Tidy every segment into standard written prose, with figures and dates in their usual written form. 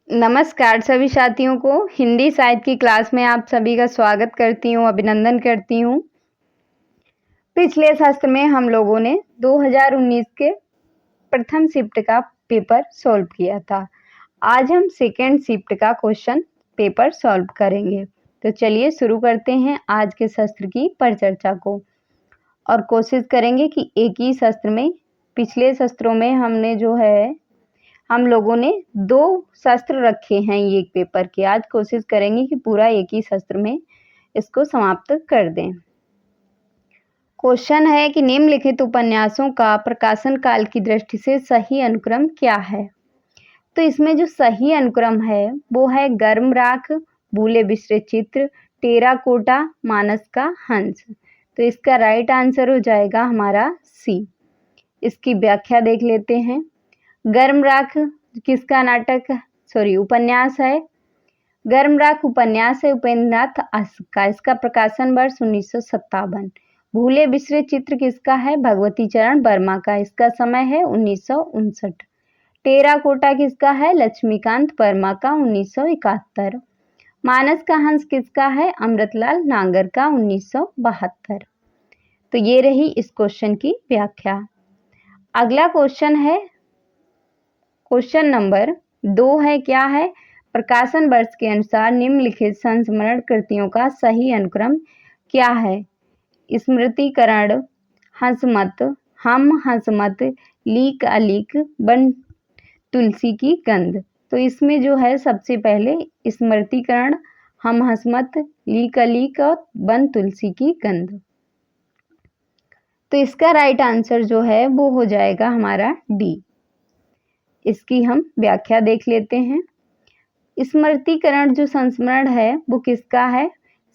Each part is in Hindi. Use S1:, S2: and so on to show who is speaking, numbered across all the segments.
S1: नमस्कार सभी साथियों को हिंदी साहित्य की क्लास में आप सभी का स्वागत करती हूँ, अभिनंदन करती हूँ। पिछले सत्र में हम लोगों ने 2019 के प्रथम शिफ्ट का पेपर सॉल्व किया था। आज हम सेकेंड शिफ्ट का क्वेश्चन पेपर सॉल्व करेंगे। तो चलिए शुरू करते हैं आज के सत्र की परिचर्चा को और कोशिश करेंगे कि एक ही सत्र में, पिछले सत्रों में हमने जो है हम लोगों ने 2 सत्र रखे हैं एक पेपर के। आज कोशिश करेंगे कि पूरा एक ही सत्र में इसको समाप्त कर दें। क्वेश्चन है कि निम्नलिखित उपन्यासों का प्रकाशन काल की दृष्टि से सही अनुक्रम क्या है। तो इसमें जो सही अनुक्रम है वो है गर्म राख, भूले बिसरे चित्र, टेराकोटा, मानस का हंस। तो इसका राइट आंसर हो जाएगा हमारा सी। इसकी व्याख्या देख लेते हैं। गर्म राख किसका उपन्यास है। गर्म राख उपन्यास है उपेंद्रनाथ आशिक का। इसका प्रकाशन वर्ष 1957। भूले बिसरे चित्र किसका है, भगवती चरण वर्मा का। इसका समय है 1959। टेराकोटा किसका है, लक्ष्मीकांत वर्मा का, 1971। मानस का हंस किसका है, अमृतलाल नागर का, 1972। तो ये रही इस क्वेश्चन की व्याख्या। अगला क्वेश्चन है, क्वेश्चन नंबर 2 है, क्या है, प्रकाशन वर्ष के अनुसार निम्नलिखित संस्मरण कृतियों का सही अनुक्रम क्या है। स्मृतिकरण, हंसमत, हम हंसमत, लीक अलीक, बन तुलसी की गंध। तो इसमें जो है सबसे पहले स्मृतिकरण, हम हंसमत, लीक अलीक और बन तुलसी की गंध। तो इसका राइट आंसर जो है वो हो जाएगा हमारा डी। इसकी हम व्याख्या देख लेते हैं। स्मृतिकरण जो संस्मरण है वो किसका है,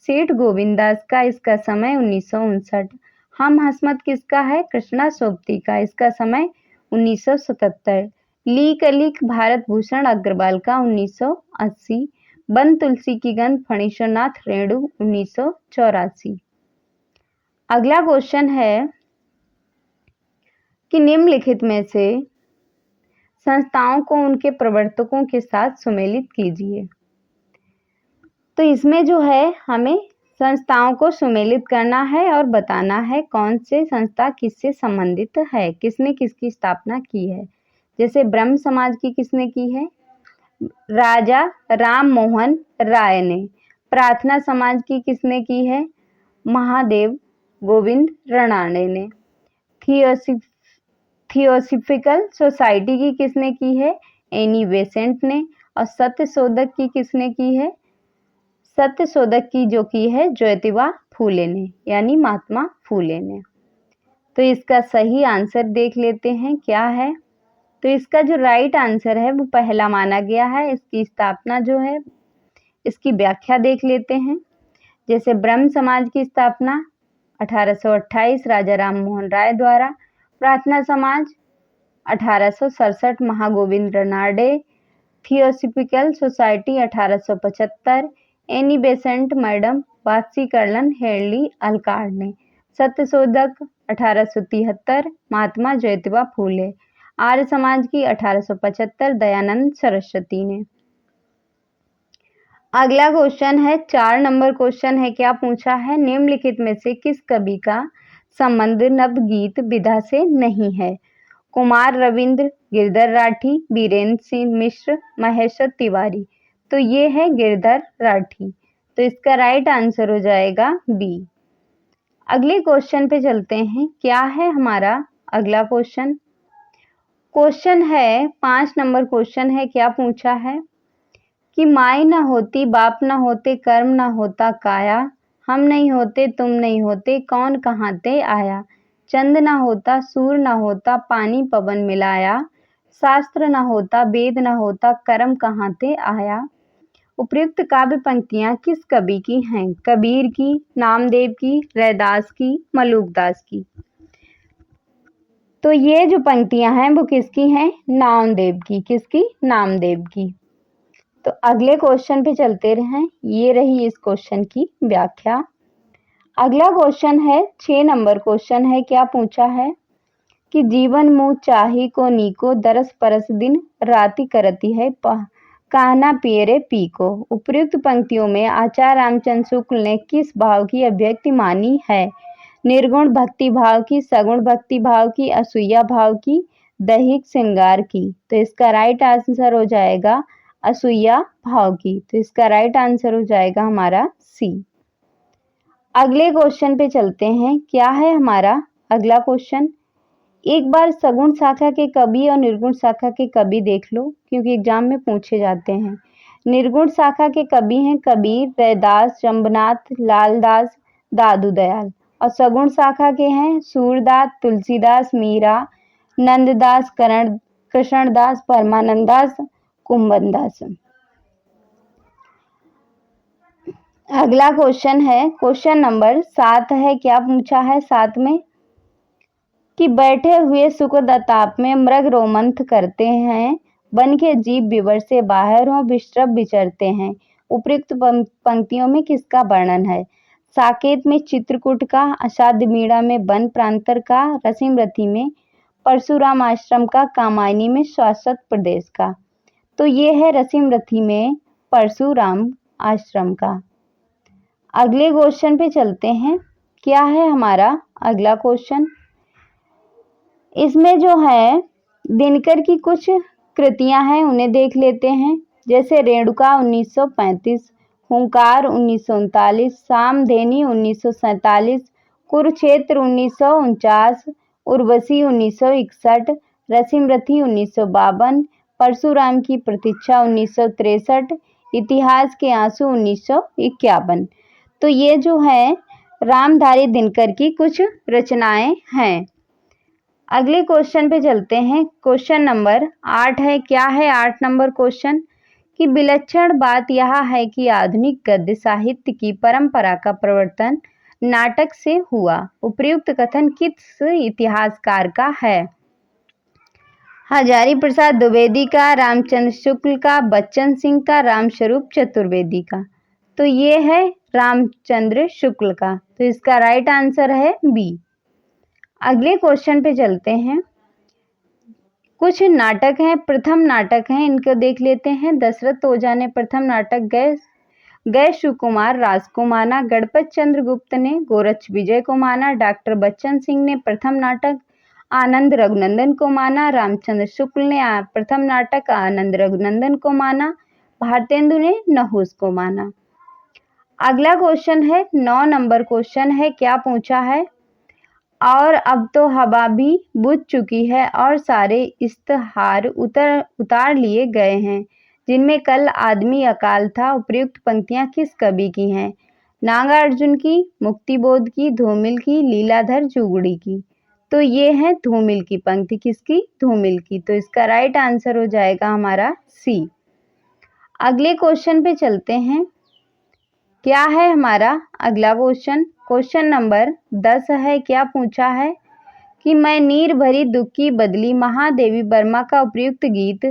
S1: सेठ गोविंदास का। इसका समय 1959। हम हंसमत किसका है, कृष्णा सोबती का। इसका समय 1977। लीक अलीक भारत भूषण अग्रवाल का, 1980। बन तुलसी की गंध फणीश्वरनाथ रेणु, 1984। अगला क्वेश्चन है कि निम्नलिखित में से संस्थाओं को उनके प्रवर्तकों के साथ सुमेलित कीजिए। तो इसमें जो है हमें संस्थाओं को सुमेलित करना है और बताना है कौन से संस्था किससे संबंधित है, किसने किसकी स्थापना की है। जैसे ब्रह्म समाज की किसने की है, राजा राम मोहन राय ने। प्रार्थना समाज की किसने की है, महादेव गोविंद रणाणे ने। थियोसॉफिकल सोसाइटी की किसने की है, एनी बेसेंट ने। और सत्य शोधक की किसने की है, सत्य शोधक की जो की है ज्योतिबा फूले ने, यानी महात्मा फूले ने। तो इसका सही आंसर देख लेते हैं क्या है। तो इसका जो राइट आंसर है वो पहला माना गया है। इसकी स्थापना जो है, इसकी व्याख्या देख लेते हैं। जैसे ब्रह्म समाज की स्थापना 1828 राजा राम मोहन राय द्वारा। Prarthana Samaj 1867 Mahagovind Ranade. Theosophical society 1875 Annie Besant madam वात्सी कर्लन हेडली अलकार ने। सत्यशोधक 1873 महात्मा ज्योतिबा फूले। आर्य समाज की 1875 दयानंद सरस्वती ने। अगला क्वेश्चन है 4 नंबर क्वेश्चन है, क्या पूछा है, निम्नलिखित में से किस कवि का संबंध नवगीत विधा से नहीं है। कुमार रविंद्र, गिरधर राठी, बीरेन्द्र सिंह मिश्र, महेश्वर तिवारी। तो ये है गिरधर राठी। तो इसका राइट आंसर हो जाएगा बी। अगले क्वेश्चन पे चलते हैं, क्या है हमारा अगला क्वेश्चन। क्वेश्चन है 5 नंबर क्वेश्चन है, क्या पूछा है कि माई न होती बाप न होते कर्म न होता काया, हम नहीं होते तुम नहीं होते कौन कहाँ ते आया। चंद न होता सूर न होता पानी पवन मिलाया, शास्त्र न होता वेद न होता कर्म कहाँ ते आया। उपयुक्त काव्य पंक्तियां किस कवि की हैं, कबीर की, नामदेव की, रैदास की, मलूकदास की। तो ये जो पंक्तियां हैं वो किसकी हैं, नामदेव की। किसकी, नामदेव की। तो अगले क्वेश्चन पे चलते रहें, ये रही इस क्वेश्चन की व्याख्या। अगला क्वेश्चन है 6 नंबर क्वेश्चन है, क्या पूछा है कि जीवन मुँह चाही को नीको दरस परस दिन राति करती है कहना पियरे पी को। उपयुक्त पंक्तियों में आचार्य रामचंद्र शुक्ल ने किस भाव की अभिव्यक्ति मानी है? निर्गुण भक्ति भाव की, सगुण भक्ति भाव की, असूया भाव की, दैहिक श्रृंगार की। तो इसका राइट आंसर हो जाएगा असूया भाव की। तो इसका राइट आंसर हो जाएगा हमारा सी। अगले क्वेश्चन पे चलते हैं। क्या है हमारा अगला क्वेश्चन? एक बार सगुण शाखा के कवि और निर्गुण शाखा के कवि देख लो, क्योंकि एग्जाम में पूछे जाते हैं। निर्गुण शाखा के कवि हैं कबीर, रैदास, जम्बनाथ, लालदास, दादू दयाल। और सगुण शाखा के हैं सूरदास, तुलसीदास, मीरा, नंददास, कृष्णदास, परमानंदास, कुंभनदास। अगला क्वेश्चन है क्वेश्चन नंबर 7 है। क्या पूछा है 7 में कि बैठे हुए सुखदताप में मृग रोमंथ करते हैं, वन के जीव विवर से बाहर हो विश्रव विचरते हैं। उपयुक्त पंक्तियों में किसका वर्णन है? साकेत में चित्रकूट का, अषाढ़ मीणा में वन प्रांतर का, रसीम रथी में परशुराम आश्रम का, कामायनी में शाश्वत प्रदेश का। तो ये है रसीम रथी में परशुराम आश्रम का। अगले क्वेश्चन पे चलते हैं। क्या है हमारा अगला क्वेश्चन? इसमें जो है दिनकर की कुछ कृतियां हैं, उन्हें देख लेते हैं। जैसे रेणुका 1935, हुंकार 1939, सामधेनी 1947, कुरुक्षेत्र 1949, उर्वशी 1961, रसीमरथी 1952, परशुराम की प्रतीक्षा 1963, इतिहास के आंसू 1951। तो ये जो है रामधारी दिनकर की कुछ रचनाएं हैं। अगले क्वेश्चन पे चलते हैं। क्वेश्चन नंबर 8 है। क्या है 8 नंबर क्वेश्चन? कि विलक्षण बात यह है कि आधुनिक गद्य साहित्य की परंपरा का प्रवर्तन नाटक से हुआ। उपयुक्त कथन किस इतिहासकार का है? हजारी प्रसाद द्विवेदी का, रामचंद्र शुक्ल का, बच्चन सिंह का, रामस्वरूप चतुर्वेदी का। तो ये है रामचंद्र शुक्ल का। तो इसका राइट आंसर है बी। अगले क्वेश्चन पे चलते हैं। कुछ नाटक हैं, प्रथम नाटक हैं, इनको देख लेते हैं। दशरथ ओझा ने प्रथम नाटक गए सुकुमार राज को माना, गणपत चंद्र गुप्त ने गोरक्ष विजय को माना, डॉक्टर बच्चन सिंह ने प्रथम नाटक आनंद रघुनंदन को माना, रामचंद्र शुक्ल ने प्रथम नाटक आनंद रघुनंदन को माना, भारतेंदु ने नहुस को माना। अगला क्वेश्चन है 9 नंबर क्वेश्चन है। क्या पूछा है? और अब तो हवा भी बुझ चुकी है और सारे इश्तहार उतार लिए गए हैं, जिनमें कल आदमी अकाल था। उपयुक्त पंक्तियां किस कवि की हैं? नागार्जुन की, मुक्तिबोध की, धूमिल की, लीलाधर जुगड़ी की। तो ये है धूमिल की पंक्ति। किसकी? धूमिल की। तो इसका राइट आंसर हो जाएगा हमारा सी। अगले क्वेश्चन पे चलते हैं। क्या है हमारा अगला क्वेश्चन? क्वेश्चन नंबर 10 है। क्या पूछा है? कि मैं नीर भरी दुख की बदली महादेवी वर्मा का उपयुक्त गीत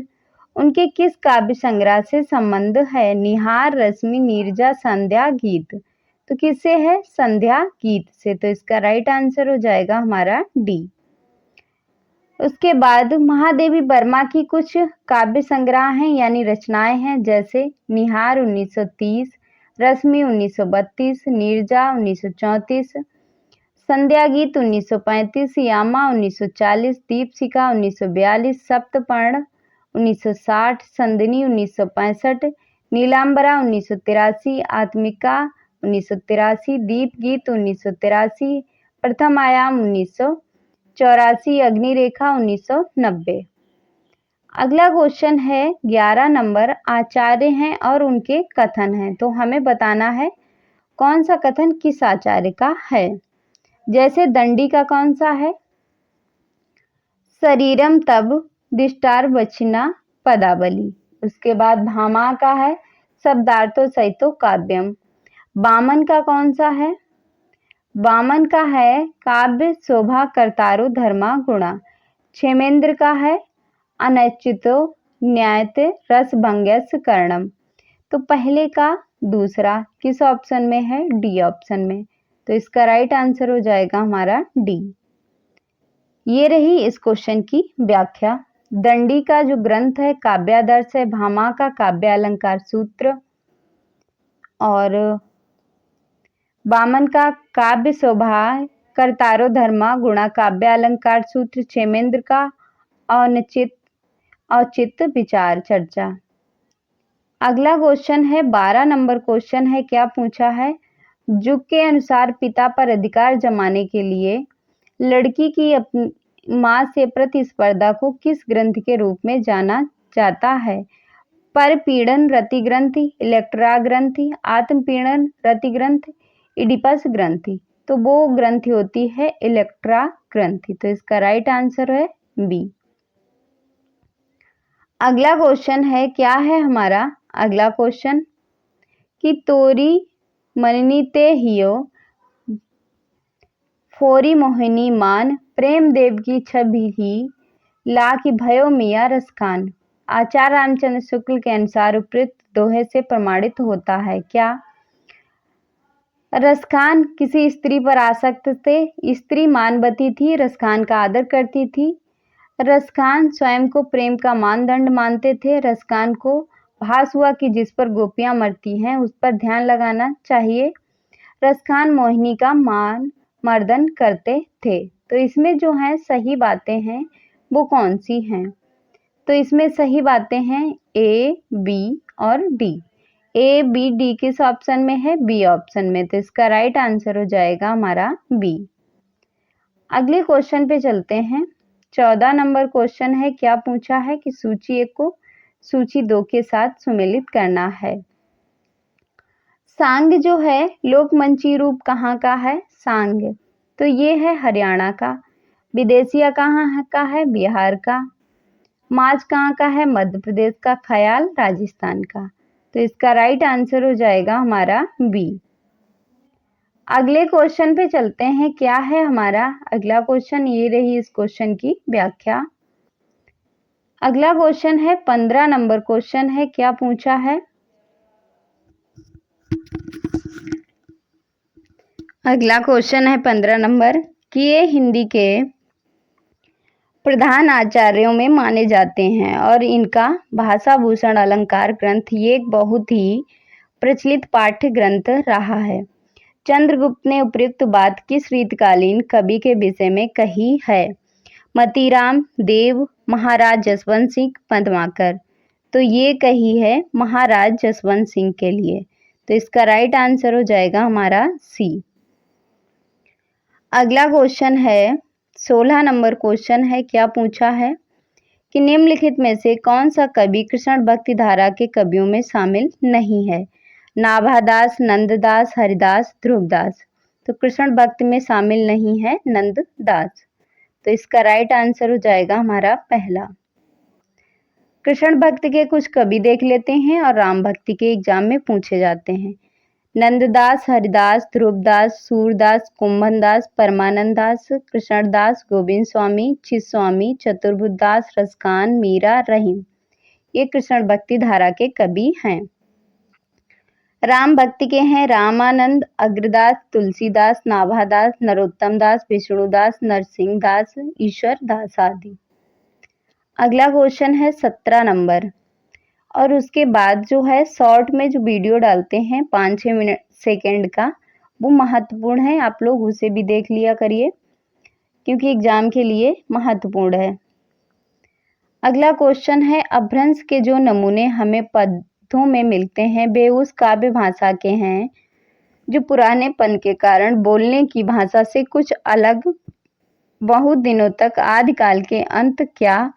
S1: उनके किस काव्य संग्रह से संबंध है? निहार, रश्मि, नीरजा, संध्या गीत। तो किससे है? संध्या गीत से। तो इसका राइट आंसर हो जाएगा हमारा डी। उसके बाद महादेवी वर्मा की कुछ काव्य संग्रह हैं यानी रचनाएं हैं। जैसे निहार 1930, रश्मि 1932, नीरजा 1934, संध्या गीत 1935, यामा 1940, दीपशिखा 1942, सप्तपर्ण 1960, संदिनी 1965, नीलांबरा 1983, आत्मिका 1983, दीप गीत 1983, प्रथम आयाम 1984, अग्निरेखा 1990। अगला क्वेश्चन है 11 नंबर। आचार्य हैं और उनके कथन हैं, तो हमें बताना है कौन सा कथन किस आचार्य का है। जैसे दंडी का कौन सा है? शरीरम तब दिष्टार वचना पदावली। उसके बाद भामा का है शब्दार्थो सहितो काव्यम। वामन का कौन सा है? वामन का है काव्य शोभा कर्तारो धर्मा गुणा। क्षेमेंद्र का है अनैचितो न्यायत रस भंग्यस कर्णम। तो पहले का दूसरा किस ऑप्शन में है? डी ऑप्शन में। तो इसका राइट आंसर हो जाएगा हमारा डी। ये रही इस क्वेश्चन की व्याख्या। दंडी का जो ग्रंथ है काव्यादर्श है, भामा का काव्य अलंकार सूत्र, और वामन का काव्य शोभा, कर्तारो धर्मा गुणा काव्य अलंकार सूत्र, क्षेमेंद्र का औचित्य विचार चर्चा। अगला क्वेश्चन है 12 नंबर क्वेश्चन है, क्या पूछा है? युग के अनुसार पिता पर अधिकार जमाने के लिए लड़की की अपनी मां से प्रतिस्पर्धा को किस ग्रंथ के रूप में जाना जाता है? परपीड़न रति ग्रंथि, इलेक्ट्रा ग्रंथि, आत्मपीड़न रति ग्रंथि, इडिपस ग्रंथि। तो वो ग्रंथि होती है इलेक्ट्रा ग्रंथि। तो इसका राइट आंसर है बी। अगला क्वेश्चन है, क्या है हमारा अगला क्वेश्चन कि तोरी मननी ते हियो फोरी मोहिनी मान, प्रेम देव की छवि ही ला की भयो मिया रसखान। आचार्य रामचंद्र शुक्ल के अनुसार उपयुक्त दोहे से प्रमाणित होता है क्या? रसखान किसी स्त्री पर आसक्त थे, स्त्री मानवती थी, रसखान का आदर करती थी। रसखान स्वयं को प्रेम का मानदंड मानते थे। रसखान को भास हुआ कि जिस पर गोपियां मरती हैं उस पर ध्यान लगाना चाहिए। रसखान मोहिनी का मान मर्दन करते थे। तो इसमें जो है सही बातें हैं वो कौन सी हैं? तो इसमें सही बातें हैं ए, बी और डी। ए, बी, डी किस ऑप्शन में है? बी ऑप्शन में। तो इसका राइट आंसर हो जाएगा हमारा बी। अगले क्वेश्चन पे चलते हैं। 14 नंबर क्वेश्चन है, क्या पूछा है कि सूची 1 को सूची 2 के साथ सुमेलित करना है। सांग जो है लोकमंची रूप कहाँ का है? सांग तो ये है हरियाणा का। विदेशिया कहाँ का है? बिहार का। माज कहाँ का है? मध्य प्रदेश का। ख्याल राजस्थान का। तो इसका राइट आंसर हो जाएगा हमारा बी। अगले क्वेश्चन पे चलते हैं। क्या है हमारा अगला क्वेश्चन? ये रही इस क्वेश्चन की व्याख्या। अगला क्वेश्चन है 15 नंबर क्वेश्चन है, क्या पूछा है? अगला क्वेश्चन है 15 नंबर कि ये हिंदी के प्रधान आचार्यों में माने जाते हैं और इनका भाषा भूषण अलंकार ग्रंथ ये एक बहुत ही प्रचलित पाठ्य ग्रंथ रहा है। चंद्रगुप्त ने उपयुक्त बात किस रीतकालीन कवि के विषय में कही है? मतीराम, देव, महाराज जसवंत सिंह, पद्माकर। तो ये कही है महाराज जसवंत सिंह के लिए। तो इसका राइट आंसर हो जाएगा हमारा सी। अगला क्वेश्चन है 16 नंबर क्वेश्चन है, क्या पूछा है कि निम्नलिखित में से कौन सा कवि कृष्ण भक्ति धारा के कवियों में शामिल नहीं है? नाभादास, नंददास, हरिदास, ध्रुवदास। तो कृष्ण भक्त में शामिल नहीं है नंददास। तो इसका राइट आंसर हो जाएगा हमारा पहला। कृष्ण भक्त के कुछ कवि देख लेते हैं और राम भक्ति के एग्जाम में पूछे जाते हैं। नंददास, हरिदास, ध्रुवदास, सूरदास, कुंभनदास, परमानंद दास, कृष्णदास, गोविंद स्वामी, चित स्वामी, चतुर्भुजदास, रसखान, मीरा, रहीम। ये कृष्ण भक्ति धारा के कवि हैं। राम भक्ति के हैं रामानंद, अग्रदास, तुलसीदास, नाभादास, नरोत्तम दास, विष्णुदास, नरसिंह दास, ईश्वर दास आदि। अगला क्वेश्चन है 17 नंबर और उसके बाद जो है शॉर्ट में जो वीडियो डालते हैं 5-6 मिनट सेकेंड का, वो महत्वपूर्ण है। आप लोग उसे भी देख लिया करिए क्योंकि एग्जाम के लिए महत्वपूर्ण है। अगला क्वेश्चन है अपभ्रंश के जो नमूने हमें पद्यों में मिलते हैं वे उस काव्य भाषा के हैं जो पुरानेपन के कारण बोलने की भाषा से कुछ अलग बहुत दिनों तक आदिकाल के अंत क्या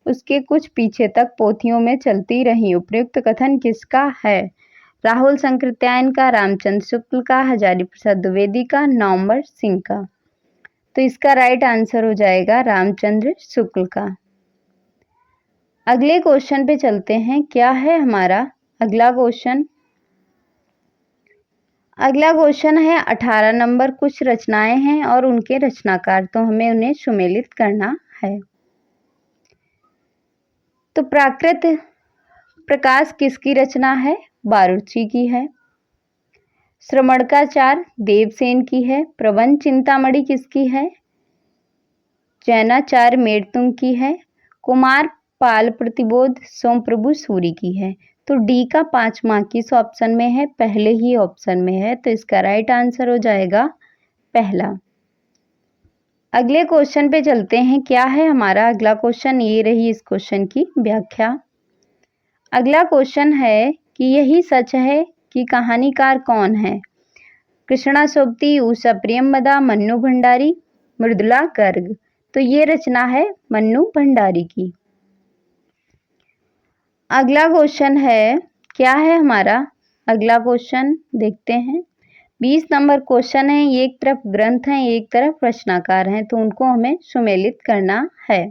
S1: उसके कुछ पीछे तक पोथियों में चलती रही। उपयुक्त कथन किसका है? राहुल शंकरत्यायन का, रामचंद्र शुक्ल का, हजारी प्रसाद द्विवेदी का, नवंबर सिंह का। तो इसका राइट आंसर हो जाएगा रामचंद्र शुक्ल का। अगले क्वेश्चन पे चलते हैं। क्या है हमारा अगला क्वेश्चन? अगला क्वेश्चन है 18 नंबर। कुछ रचनाएं हैं और उनके रचनाकार, तो हमें उन्हें सुमेलित करना है। तो प्राकृत प्रकाश किसकी रचना है? बारूची की है। श्रमणकाचार देवसेन की है। प्रबंध चिंतामणि किसकी है? जैनाचार्य मेड़तुंग की है। कुमार पाल प्रतिबोध सोम प्रभु सूरी की है। तो डी का 5 मार्क किस ऑप्शन में है? पहले ही ऑप्शन में है, तो इसका राइट आंसर हो जाएगा पहला। अगले क्वेश्चन पे चलते हैं। क्या है हमारा अगला क्वेश्चन? ये रही इस क्वेश्चन की व्याख्या। अगला क्वेश्चन है कि यही सच है कि कहानीकार कौन है? कृष्णा सोबती, उषा प्रियमदा, मन्नू भंडारी, मृदुला गर्ग। तो ये रचना है मन्नू भंडारी की। अगला क्वेश्चन है, क्या है हमारा अगला क्वेश्चन? देखते हैं। 20 नंबर क्वेश्चन है। एक तरफ ग्रंथ है, एक तरफ रचनाकार हैं, तो उनको हमें सुमेलित करना है।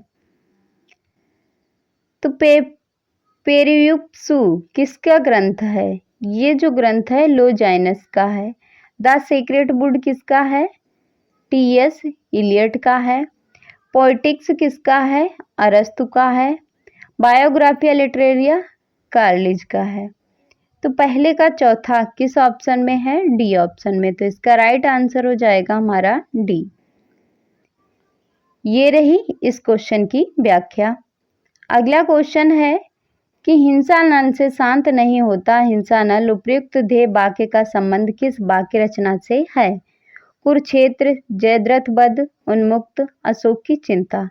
S1: तो पेरियुप्सु किसका ग्रंथ है? ये जो ग्रंथ है लोजाइनस का है। द सीक्रेट वुड किसका है? टी.एस. इलियट का है। पोएटिक्स किसका है? अरस्तु का है। बायोग्राफिया लिटरेरिया कार्लिज का है। तो पहले का चौथा किस ऑप्शन में है? डी ऑप्शन में। तो इसका राइट आंसर हो जाएगा हमारा डी। ये रही इस क्वेश्चन की व्याख्या। अगला क्वेश्चन है कि हिंसा नल से शांत नहीं होता, हिंसा नल उपयुक्त ध्येय वाक्य का संबंध किस वाक्य रचना से है? कुरुक्षेत्र, जयद्रथ वध, उन्मुक्त, अशोक की चिंता।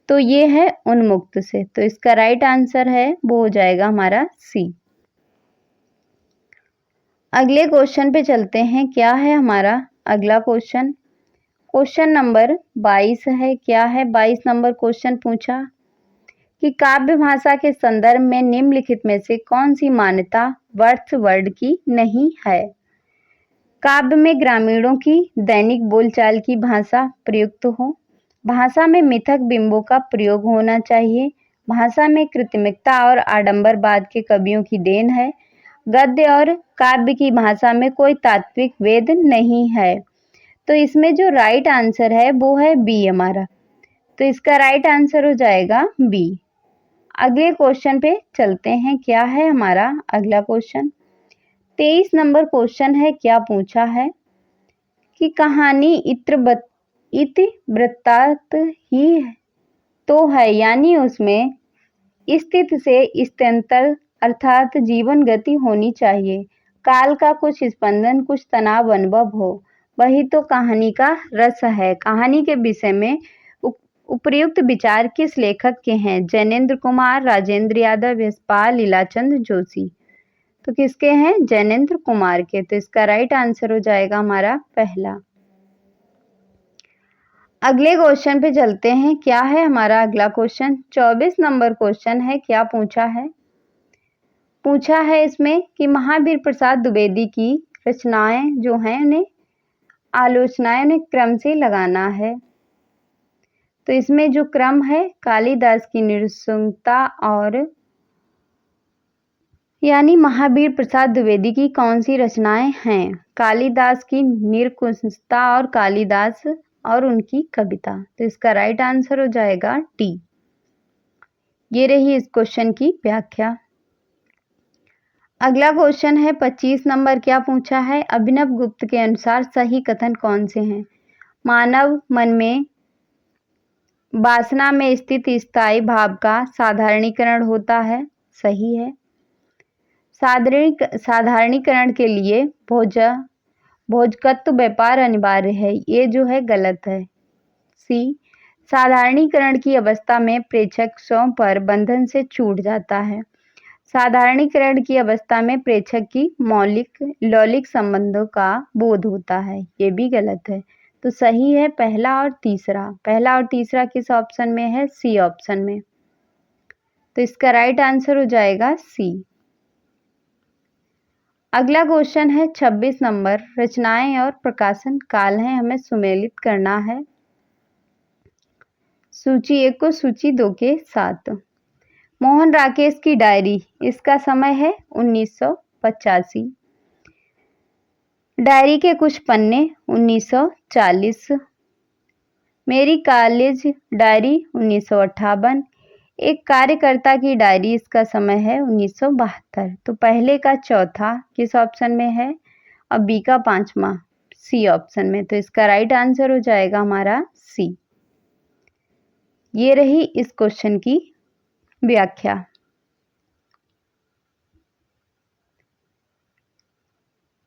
S1: तो ये है उन्मुक्त से। तो इसका राइट आंसर है वो हो जाएगा हमारा सी। अगले क्वेश्चन पे चलते हैं। क्या है हमारा अगला क्वेश्चन? क्वेश्चन नंबर 22 है। क्या है 22 नंबर क्वेश्चन? पूछा कि काव्य भाषा के संदर्भ में निम्नलिखित में से कौन सी मान्यता वर्थवर्ड की नहीं है? काव्य में ग्रामीणों की दैनिक बोलचाल की भाषा प्रयुक्त हो, भाषा में मिथक बिंबों का प्रयोग होना चाहिए, भाषा में कृत्रिमता और आडंबरवाद के कवियों की देन है, गद्य और काव्य की भाषा में कोई तात्विक वेद नहीं है। तो इसमें जो राइट आंसर है वो है बी हमारा। तो इसका राइट आंसर हो जाएगा बी। अगले क्वेश्चन पे चलते हैं। क्या है हमारा अगला क्वेश्चन? 23 नंबर क्वेश्चन है। क्या पूछा है कि कहानी इतिवृत्तांत ही तो है, यानी उसमें स्थिति से स्थित्यंतर अर्थात जीवन गति होनी चाहिए, काल का कुछ स्पंदन, कुछ तनाव अनुभव हो, वही तो कहानी का रस है। कहानी के विषय में उपर्युक्त विचार किस लेखक के हैं? जैनेन्द्र कुमार, राजेंद्र यादव, यशपाल, लीलाचंद जोशी। तो किसके हैं? जैनेन्द्र कुमार के। तो इसका राइट आंसर हो जाएगा हमारा पहला। अगले क्वेश्चन पे चलते हैं। क्या है हमारा अगला क्वेश्चन? 24 नंबर क्वेश्चन है। क्या पूछा है? पूछा है इसमें कि महावीर प्रसाद द्विवेदी की रचनाएं जो हैं उन्हें आलोचनाएं उन्हें क्रम से लगाना है। तो इसमें जो क्रम है कालिदास की निरुक्तता और यानी महावीर प्रसाद द्विवेदी की कौन सी रचनाएं हैं? कालिदास की निरुक्तता और कालिदास और उनकी कविता। तो इसका राइट आंसर हो जाएगा टी। ये रही इस क्वेश्चन की व्याख्या। अगला क्वेश्चन है 25 नंबर। क्या पूछा है? अभिनव गुप्त के अनुसार सही कथन कौन से हैं? मानव मन में वासना में स्थित स्थायी भाव का साधारणीकरण होता है, सही है। साधारणीकरण के लिए भोजकत्व व्यापार अनिवार्य है, ये जो है गलत है। सी, साधारणीकरण की अवस्था में प्रेक्षक स्वयं पर बंधन से छूट जाता है। साधारणीकरण की अवस्था में प्रेक्षक की लौलिक संबंधों का बोध होता है, ये भी गलत है। तो सही है पहला और तीसरा। पहला और तीसरा किस ऑप्शन में है? सी ऑप्शन में। तो इसका राइट आंसर हो जाएगा सी। अगला क्वेश्चन है 26 नंबर। रचनाएं और प्रकाशन काल है, हमें सुमेलित करना है सूची 1 को सूची 2 के साथ। मोहन राकेश की डायरी, इसका समय है 1985। डायरी के कुछ पन्ने 1940। मेरी कॉलेज डायरी 1958। एक कार्यकर्ता की डायरी, इसका समय है 1972। तो पहले का चौथा किस ऑप्शन में है? और बी का 5वां सी ऑप्शन में। तो इसका राइट आंसर हो जाएगा हमारा सी। ये रही इस क्वेश्चन की व्याख्या।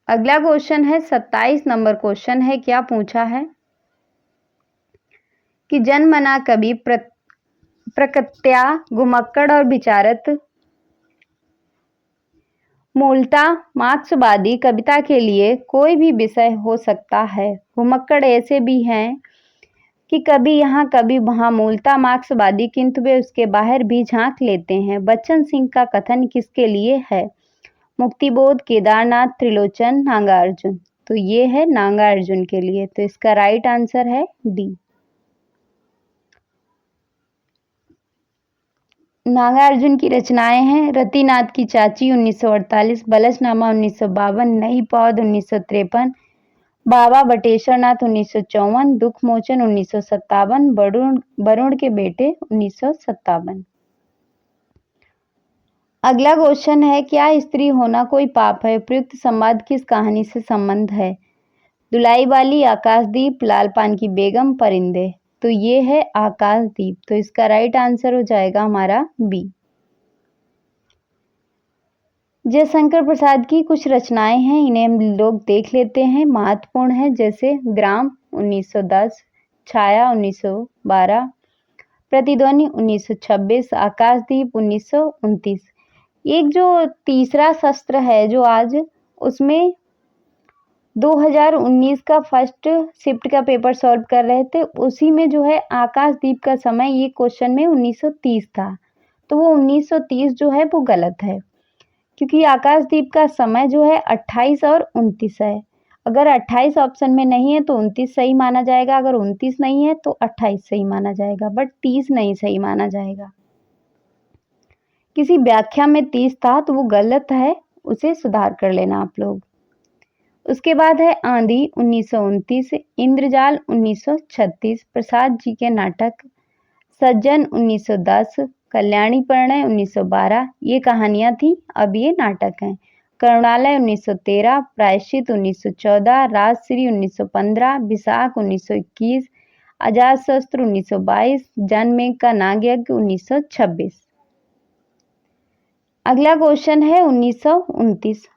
S1: अगला क्वेश्चन है 27 नंबर क्वेश्चन है। क्या पूछा है कि जनमना कवि प्रकृत्या घुमक्कड़ और विचारत मूलतः मार्क्सवादी कविता के लिए कोई भी विषय हो सकता है। घुमक्कड़ ऐसे भी हैं कि कभी यहाँ कभी वहाँ, मूलतः मार्क्सवादी, किंतु वे उसके बाहर भी झांक लेते हैं। बच्चन सिंह का कथन किसके लिए है? मुक्तिबोध, केदारनाथ, त्रिलोचन, नागार्जुन। तो ये है नागार्जुन के लिए। तो इसका राइट आंसर है डी। नागार्जुन की रचनाएं हैं रतिनाथ की चाची 1948, बलसनामा 1952, नई पौध 1953, बाबा बटेश्वर नाथ 1954, दुख मोचन 1957, वरुण के बेटे 1957। अगला क्वेश्चन है क्या स्त्री होना कोई पाप है? उपयुक्त संवाद किस कहानी से संबंध है? दुलाई वाली, आकाशदीप, लाल पान की बेगम, परिंदे। तो ये है आकाशदीप। तो इसका राइट आंसर हो जाएगा हमारा बी। जयशंकर प्रसाद की कुछ रचनाएं हैं, इन्हें हम लोग देख लेते हैं, महत्वपूर्ण है। जैसे ग्राम 1910, छाया 1912, प्रतिध्वनि 1926, आकाशदीप 1929। एक जो तीसरा शस्त्र है जो आज, उसमें 2019 का फर्स्ट शिफ्ट का पेपर सॉल्व कर रहे थे, उसी में जो है आकाशदीप का समय ये क्वेश्चन में 1930 था। तो वो 1930 जो है वो गलत है, क्योंकि आकाशदीप का समय जो है 28 और 29 है। अगर 28 ऑप्शन में नहीं है तो 29 सही माना जाएगा, अगर 29 नहीं है तो 28 सही माना जाएगा, बट 30 नहीं सही माना जाएगा। किसी व्याख्या में 30 था तो वो गलत है, उसे सुधार कर लेना आप लोग। उसके बाद है आंधी 1929, इंद्रजाल 1936, प्रसाद जी के नाटक सज्जन 1910, कल्याणी परिणय 1912। ये कहानियां थी, अब ये नाटक हैं। करुणालय 1913, प्रायश्चित 1914, राजश्री 1915, विशाख 1921, अजातशत्रु 1922, जनमेघ का नागयज्ञ 1926। अगला क्वेश्चन है 1929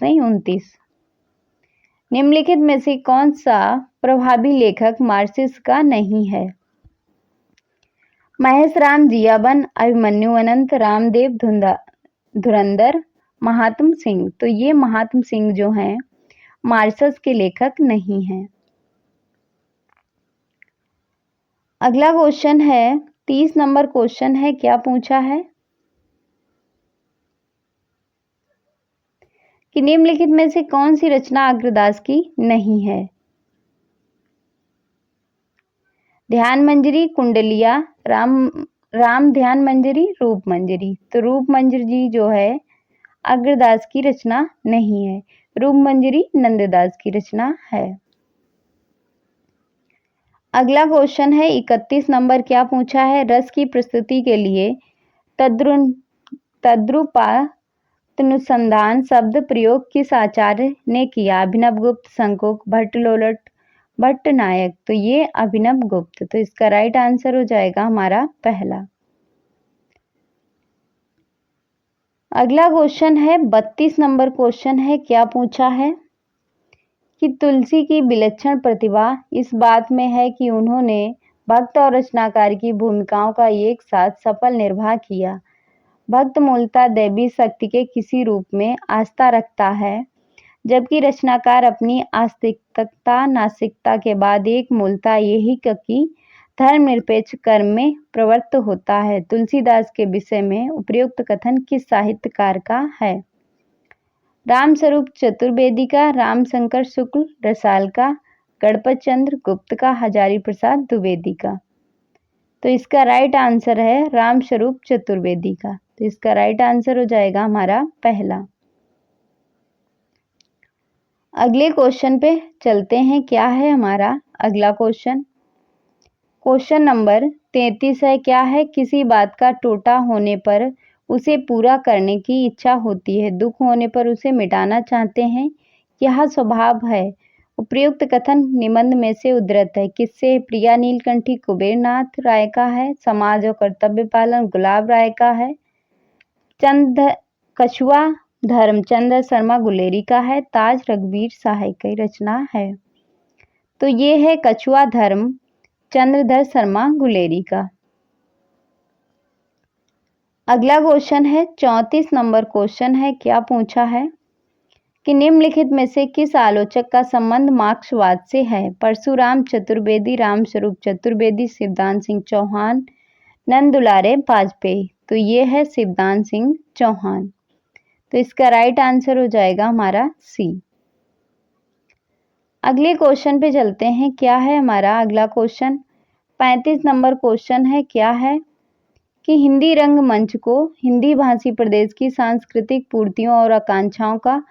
S1: नहीं 29। निम्नलिखित में से कौन सा प्रभावी लेखक मार्क्सिस्ट का नहीं है? महेश राम जियावन, अभिमन्यु अनंत, रामदेव धुरंधर, महात्म सिंह। तो ये महात्म सिंह जो हैं मार्क्सिस्ट के लेखक नहीं हैं। अगला क्वेश्चन है 30 नंबर क्वेश्चन है। क्या पूछा है कि निम्नलिखित में से कौन सी रचना अग्रदास की नहीं है? ध्यान मंजरी, कुंडलिया, राम ध्यान मंजरी, रूप मंजरी। तो रूप मंजरी जो है अग्रदास की रचना नहीं है, रूप मंजरी नंददास की रचना है। अगला क्वेश्चन है 31 नंबर। क्या पूछा है? रस की प्रस्तुति के लिए तद्रुपानुसंधान शब्द प्रयोग किस आचार्य ने किया? अभिनवगुप्त, शंकुक, भट्टलोलट, भट्टनायक। तो ये अभिनवगुप्त। तो इसका राइट आंसर हो जाएगा हमारा पहला। अगला क्वेश्चन है 32 नंबर क्वेश्चन है। क्या पूछा है कि तुलसी की विलक्षण प्रतिभा इस बात में है कि उन्होंने भक्त और रचनाकार की भूमिकाओं का एक साथ सफल निर्वाह किया। भक्त मूलतः दैवी शक्ति के किसी रूप में आस्था रखता है, जबकि रचनाकार अपनी आस्तिकता नास्तिकता के बाद एक मूलतः यही कि धर्मनिरपेक्ष कर्म में प्रवृत्त होता है। तुलसीदास के विषय में उपयुक्त कथन किस साहित्यकार का है? रामस्वरूप चतुर्वेदी का, रामशंकर शुक्ल रसाल का, गणपत चंद्र गुप्त का, हजारी प्रसाद द्विवेदी का। तो इसका राइट आंसर है रामस्वरूप चतुर्वेदी का। तो इसका राइट आंसर हो जाएगा हमारा पहला। अगले क्वेश्चन पे चलते हैं। क्या है हमारा अगला क्वेश्चन? क्वेश्चन नंबर 33 है। क्या है? किसी बात का टोटा होने पर उसे पूरा करने की इच्छा होती है, दुख होने पर उसे मिटाना चाहते हैं, यह स्वभाव है। उपयुक्त कथन निबंध में से उद्धृत है। किससे? प्रिया नीलकंठी कुबेरनाथ राय का है। समाज और कर्तव्य पालन गुलाब राय का है। कछुआ धर्मचंद्र शर्मा गुलेरी का है। ताज रघुवीर सहाय की रचना है। तो ये है कछुआ धर्म चंद्रधर शर्मा गुलेरी का। अगला क्वेश्चन है 34 नंबर क्वेश्चन है। क्या पूछा है कि निम्नलिखित में से किस आलोचक का संबंध मार्क्सवाद से है? परशुराम चतुर्वेदी, रामस्वरूप चतुर्वेदी, शिवदान सिंह चौहान, नंद दुलारे वाजपेयी। तो ये है शिवदान सिंह चौहान। तो इसका राइट आंसर हो जाएगा हमारा सी। अगले क्वेश्चन पे चलते हैं। क्या है हमारा अगला क्वेश्चन? 35 नंबर क्वेश्चन है। क्या है कि हिंदी रंगमंच को हिंदी भाषी प्रदेश की सांस्कृतिक पूर्तियों और आकांक्षाओं का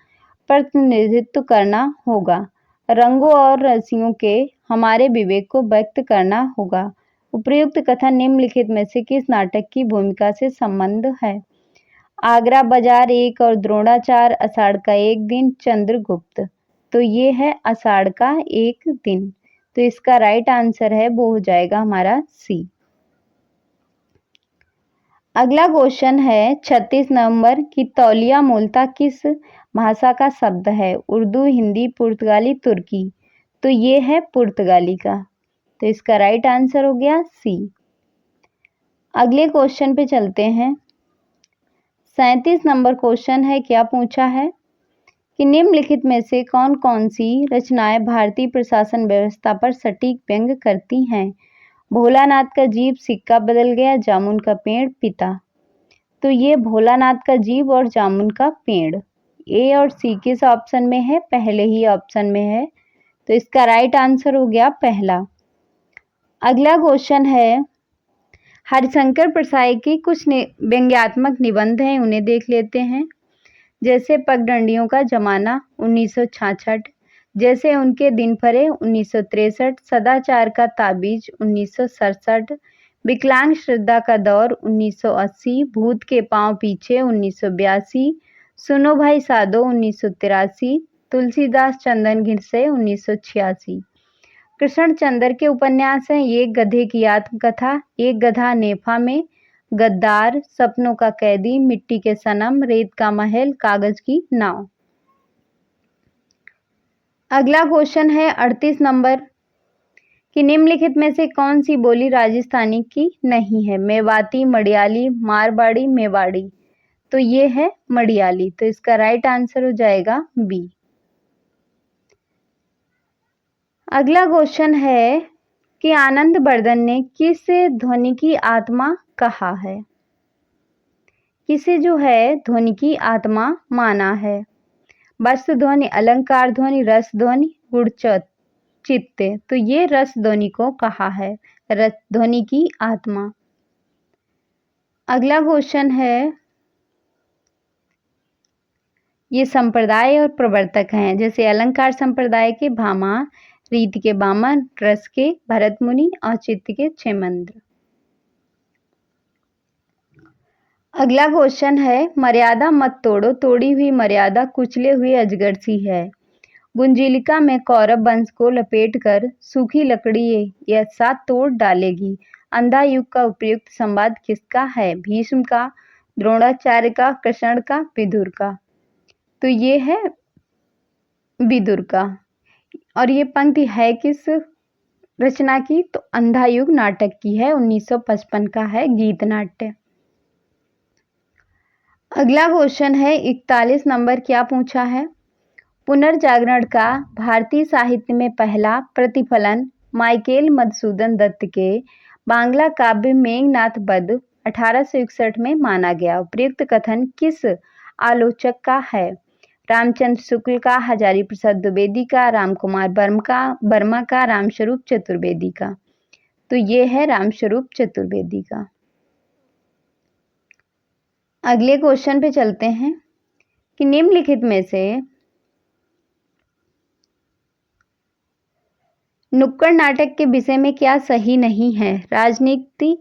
S1: प्रतिनिधित्व करना होगा। रंगों और रसियों के हमारे विवेक को व्यक्त करना होगा। उपयुक्त कथन निम्नलिखित में से किस नाटक की भूमिका से संबंध है? आगरा बाजार एक और द्रोणाचार्य, आषाढ़ का एक दिन, चंद्रगुप्त। तो ये है आषाढ़ का एक दिन। तो इसका राइट आंसर है वो हो जाएगा हमारा सी। अगला क्वेश्चन है 36 नंबर की तौलिया मूलतः किस भाषा का शब्द है? उर्दू, हिंदी, पुर्तगाली, तुर्की। तो ये है पुर्तगाली का। तो इसका राइट आंसर हो गया सी। अगले क्वेश्चन पे चलते हैं। 37 नंबर क्वेश्चन है। क्या पूछा है कि निम्नलिखित में से कौन कौन सी रचनाएं भारतीय प्रशासन व्यवस्था पर सटीक व्यंग करती हैं? भोलानाथ का जीव, सिक्का बदल गया, जामुन का पेड़, पिता। तो ये भोलानाथ का जीव और जामुन का पेड़। ए और सी किस ऑप्शन में है? पहले ही ऑप्शन में है। तो इसका राइट आंसर हो गया पहला। अगला क्वेश्चन है हरिशंकर परसाई की कुछ व्यंग्यात्मक निबंध हैं, उन्हें देख लेते हैं। जैसे पगडंडियों का जमाना 1966, जैसे उनके दिन फरे 1963, सदाचार का ताबीज 1967, विकलांग श्रद्धा का दौर 1980, भूत के पांव पीछे 1982, सुनो भाई साधो 1983, तुलसीदास चंदन घिर से 1986। कृष्णचंद्र के उपन्यास हैं एक गधे की आत्मकथा, एक गधा नेफा में, गद्दार, सपनों का कैदी, मिट्टी के सनम, रेत का महल, कागज की नाव। अगला क्वेश्चन है 38 नंबर कि निम्नलिखित में से कौन सी बोली राजस्थानी की नहीं है? मेवाती, मडियाली, मारवाड़ी, मेवाड़ी। तो ये है मडियाली। तो इसका राइट आंसर हो जाएगा बी। अगला क्वेश्चन है कि आनंद वर्धन ने किस ध्वनि की आत्मा कहा है? किसे जो है ध्वनि की आत्मा माना है? वस्तु ध्वनि, अलंकार ध्वनि, रस ध्वनि, गुण चित्त। तो ये रस ध्वनि को कहा है, रस ध्वनि की आत्मा। अगला क्वेश्चन है ये संप्रदाय और प्रवर्तक हैं। जैसे अलंकार संप्रदाय के भामा, रीति के बामन, रस के भरत मुनि और चित्त के क्षेमंद्र। अगला क्वेश्चन है मर्यादा मत तोड़ो, तोड़ी हुई मर्यादा कुचले हुए अजगर सी है। गुंजिलिका में कौरव वंश को लपेटकर सूखी लकड़ी यह साथ तोड़ डालेगी। अंधा युग का उपयुक्त संवाद किसका है? भीष्म का, द्रोणाचार्य का, कृष्ण का, विदुर का। तो ये है विदुर का। और ये पंक्ति है किस रचना की? तो अंधा युग नाटक की है, 1955 का है गीत नाट्य। अगला क्वेश्चन है 41 नंबर। क्या पूछा है? पुनर्जागरण का भारतीय साहित्य में पहला प्रतिफलन माइकेल मधुसूदन दत्त के बांग्ला काव्य मेघनाथ वध 1861 में माना गया। उपयुक्त कथन किस आलोचक का है? रामचंद्र शुक्ल का, हजारी प्रसाद द्विवेदी का, रामकुमार वर्मा का, रामस्वरूप चतुर्वेदी का। तो ये है रामस्वरूप चतुर्वेदी का। अगले क्वेश्चन पे चलते हैं कि निम्नलिखित में से नुक्कड़ नाटक के विषय में क्या सही नहीं है? राजनीति,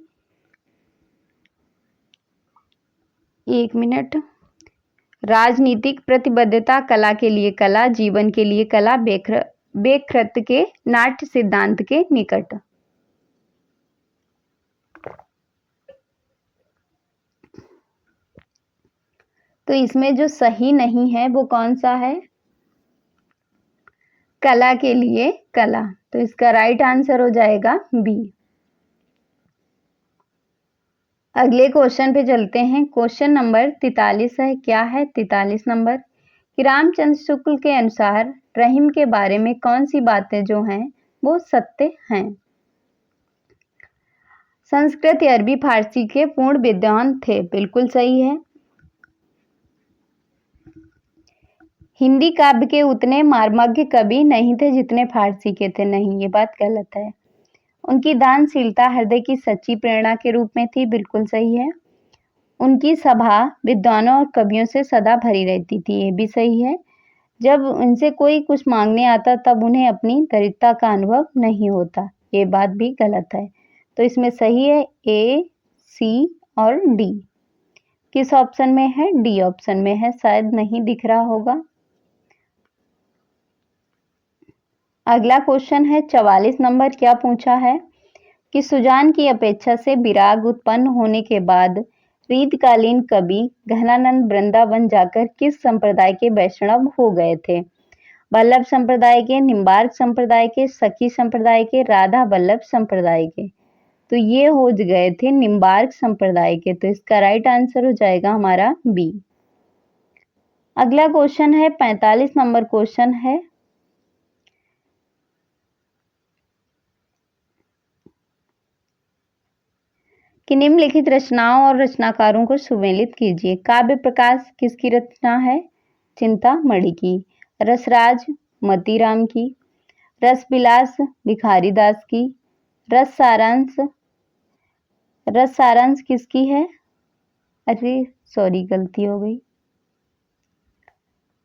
S1: एक मिनट, राजनीतिक प्रतिबद्धता, कला के लिए कला, जीवन के लिए कला, बेकृत के नाट्य सिद्धांत के निकट। तो इसमें जो सही नहीं है वो कौन सा है? कला के लिए कला। तो इसका राइट आंसर हो जाएगा बी। अगले क्वेश्चन पे चलते हैं। क्वेश्चन नंबर 43 है। क्या है 43 नंबर? कि रामचंद्र शुक्ल के अनुसार रहीम के बारे में कौन सी बातें जो हैं वो सत्य हैं? संस्कृत, अरबी, फारसी के पूर्ण विद्वान थे, बिल्कुल सही है। हिंदी काव्य के उतने मार्मज्ञ कवि नहीं थे जितने फारसी के थे, नहीं, ये बात गलत है। उनकी दानशीलता हृदय की सच्ची प्रेरणा के रूप में थी, बिल्कुल सही है। उनकी सभा विद्वानों और कवियों से सदा भरी रहती थी, ये भी सही है। जब उनसे कोई कुछ मांगने आता तब उन्हें अपनी दरिद्रता का अनुभव नहीं होता, ये बात भी गलत है। तो इसमें सही है ए, सी और डी। किस ऑप्शन में है? डी ऑप्शन में है, शायद नहीं दिख रहा होगा। अगला क्वेश्चन है 44 नंबर। क्या पूछा है? कि सुजान की अपेक्षा से विराग उत्पन्न होने के बाद रीतकालीन कवि घनानंद वृंदावन जाकर किस संप्रदाय के वैष्णव हो गए थे? वल्लभ संप्रदाय के, निम्बार्क संप्रदाय के, सखी संप्रदाय के, राधा वल्लभ संप्रदाय के। तो ये हो गए थे निम्बार्क संप्रदाय के। तो इसका राइट आंसर हो जाएगा हमारा बी। अगला क्वेश्चन है 45 नंबर क्वेश्चन है। कि निम्नलिखित रचनाओं और रचनाकारों को सुमेलित कीजिए। काव्य प्रकाश किसकी रचना है? चिंतामणि की। रसराज मतीराम की। रस विलास भिखारी दास की। रस सारांश किसकी है? अरे सॉरी, गलती हो गई।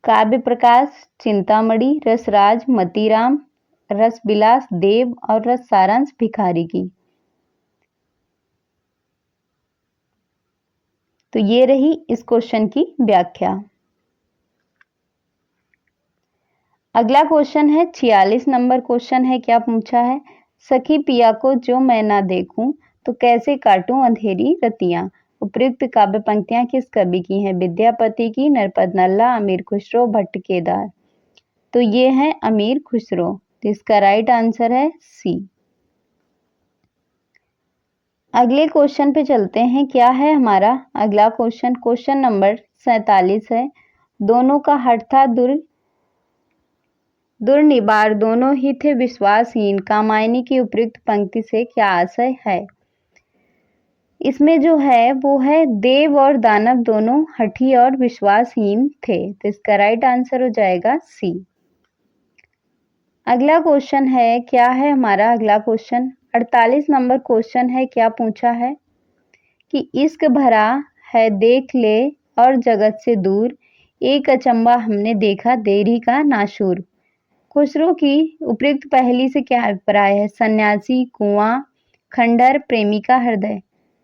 S1: काव्य प्रकाश चिंतामणि, रसराज मतीराम, रस विलास देव और रस सारांश भिखारी की। तो ये रही इस क्वेश्चन की व्याख्या। अगला क्वेश्चन है 46 नंबर क्वेश्चन है। क्या पूछा है? सखी पिया को जो मैं ना देखूं तो कैसे काटूं अंधेरी रतियां। उपयुक्त काव्य पंक्तियां किस कवि की हैं? विद्यापति की, नरपत नल्ला, अमीर खुसरो, भट्ट केदार। तो ये है अमीर खुसरो। तो इसका राइट आंसर है सी। अगले क्वेश्चन पे चलते हैं। क्या है हमारा अगला क्वेश्चन? क्वेश्चन नंबर 47 है। दोनों का हठ था दुर्निवार, दोनों ही थे विश्वासहीन। कामायनी की उपयुक्त पंक्ति से क्या आशय है? इसमें जो है वो है देव और दानव दोनों हठी और विश्वासहीन थे। तो इसका राइट आंसर हो जाएगा सी। अगला क्वेश्चन है। क्या है हमारा अगला क्वेश्चन? 48 नंबर क्वेश्चन है। क्या पूछा है? कि इश्क भरा है देख ले और जगत से दूर, एक अचंबा हमने देखा देरी का नाशूर। खुसरो की उपयुक्त पहेली से क्या अभिप्राय है? सन्यासी, कुआं, खंडहर, प्रेमी का हृदय।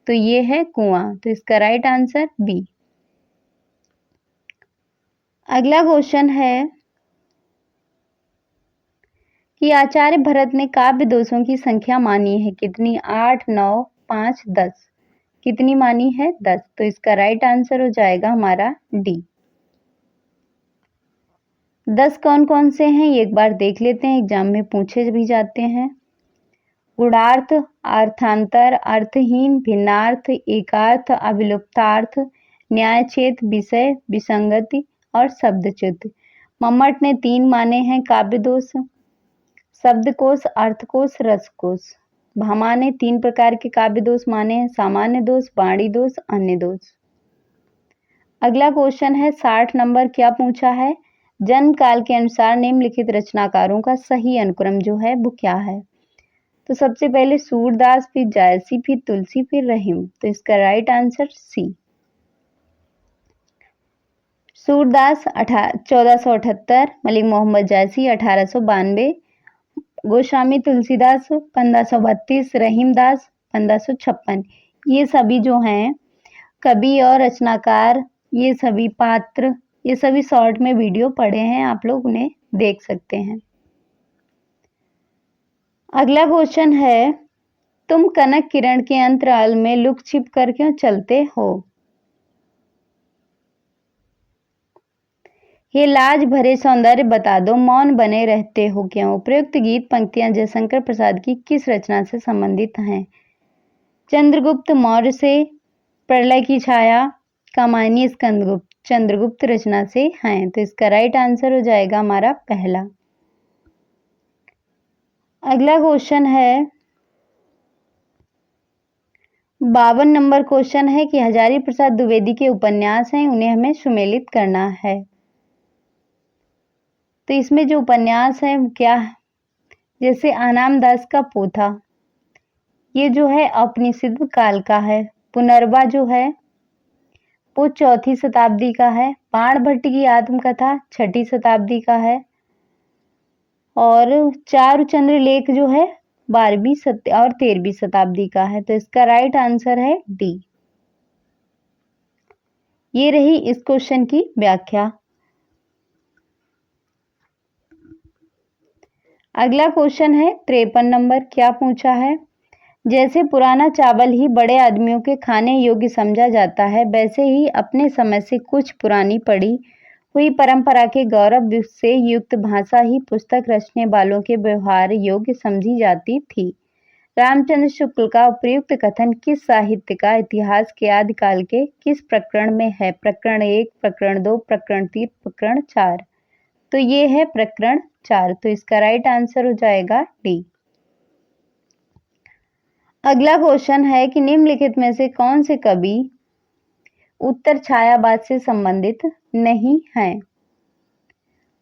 S1: तो ये है कुआं। तो इसका राइट आंसर बी। अगला क्वेश्चन है कि आचार्य भरत ने काव्य दोषों की संख्या मानी है कितनी? 8, 9, 5, 10। कितनी मानी है? 10। तो इसका राइट आंसर हो जाएगा हमारा डी। 10 कौन कौन से हैं एक बार देख लेते हैं, एग्जाम में पूछे भी जाते हैं। गुणार्थ, अर्थांतर, अर्थहीन, भिन्नार्थ, एकार्थ, अविलुप्तार्थ, न्यायच्छेद, विषय, विसंगति और शब्दच्युत। मम्मट ने 3 माने हैं काव्य दोष: शब्दकोश, अर्थकोश, रसकोश। भामा ने 3 प्रकार के काव्य दोष माने हैं: सामान्य दोष, वाणी दोष, अन्य दोष। अगला क्वेश्चन है 60 नंबर। क्या पूछा है? जन्म काल के अनुसार निम्नलिखित रचनाकारों का सही अनुक्रम जो है वो क्या है? तो सबसे पहले सूरदास, फिर जायसी, फिर तुलसी, फिर रहीम। तो इसका right answer C. Surdas 1478, Malik Mohammad Jayasi 1892, Goswami Tulsidas 1532, Rahimdas 1556। ये सभी जो हैं कवि और रचनाकार, ये सभी पात्र, ये सभी शॉर्ट में वीडियो पड़े हैं, आप लोग उन्हें देख सकते हैं। अगला क्वेश्चन है, तुम कनक किरण के अंतराल में लुक छिप कर क्यों चलते हो? ये लाज भरे सौंदर्य बता दो, मौन बने रहते हो क्यों? उपयुक्त गीत पंक्तियां जयशंकर प्रसाद की किस रचना से संबंधित हैं? चंद्रगुप्त मौर्य से, प्रलय की छाया, कामायनी स्कंदगुप्त, चंद्रगुप्त रचना से हैं। तो इसका राइट आंसर हो जाएगा हमारा पहला। अगला क्वेश्चन है 52 नंबर क्वेश्चन है कि हजारी प्रसाद द्विवेदी के उपन्यास हैं, उन्हें हमें सुमेलित करना है। तो इसमें जो उपन्यास है क्या है? जैसे आनाम दास का पोथा, ये जो है अपनिषद काल का है। पुनर्वा जो है वो 4वीं शताब्दी का है। बाणभट्ट की आत्मकथा 6वीं शताब्दी का है। और चारुचंद्र लेख जो है 12वीं और 13वीं शताब्दी का है। तो इसका राइट आंसर है डी। ये रही इस क्वेश्चन की व्याख्या। अगला क्वेश्चन है 53 नंबर। क्या पूछा है? जैसे पुराना चावल ही बड़े आदमियों के खाने योग्य समझा जाता है, वैसे ही अपने समय से कुछ पुरानी पड़ी हुई परंपरा के गौरव से युक्त भाषा ही पुस्तक रचने वालों के व्यवहार योग्य समझी जाती थी। रामचंद्र शुक्ल का उपयुक्त कथन किस साहित्य का इतिहास के आदिकाल के किस प्रकरण में है? प्रकरण 1, प्रकरण 2, प्रकरण 3, प्रकरण 4। तो ये है प्रकरण 4। तो इसका राइट आंसर हो जाएगा डी। अगला क्वेश्चन है कि निम्नलिखित में से कौन से कवि उत्तर छायावाद से संबंधित नहीं हैं?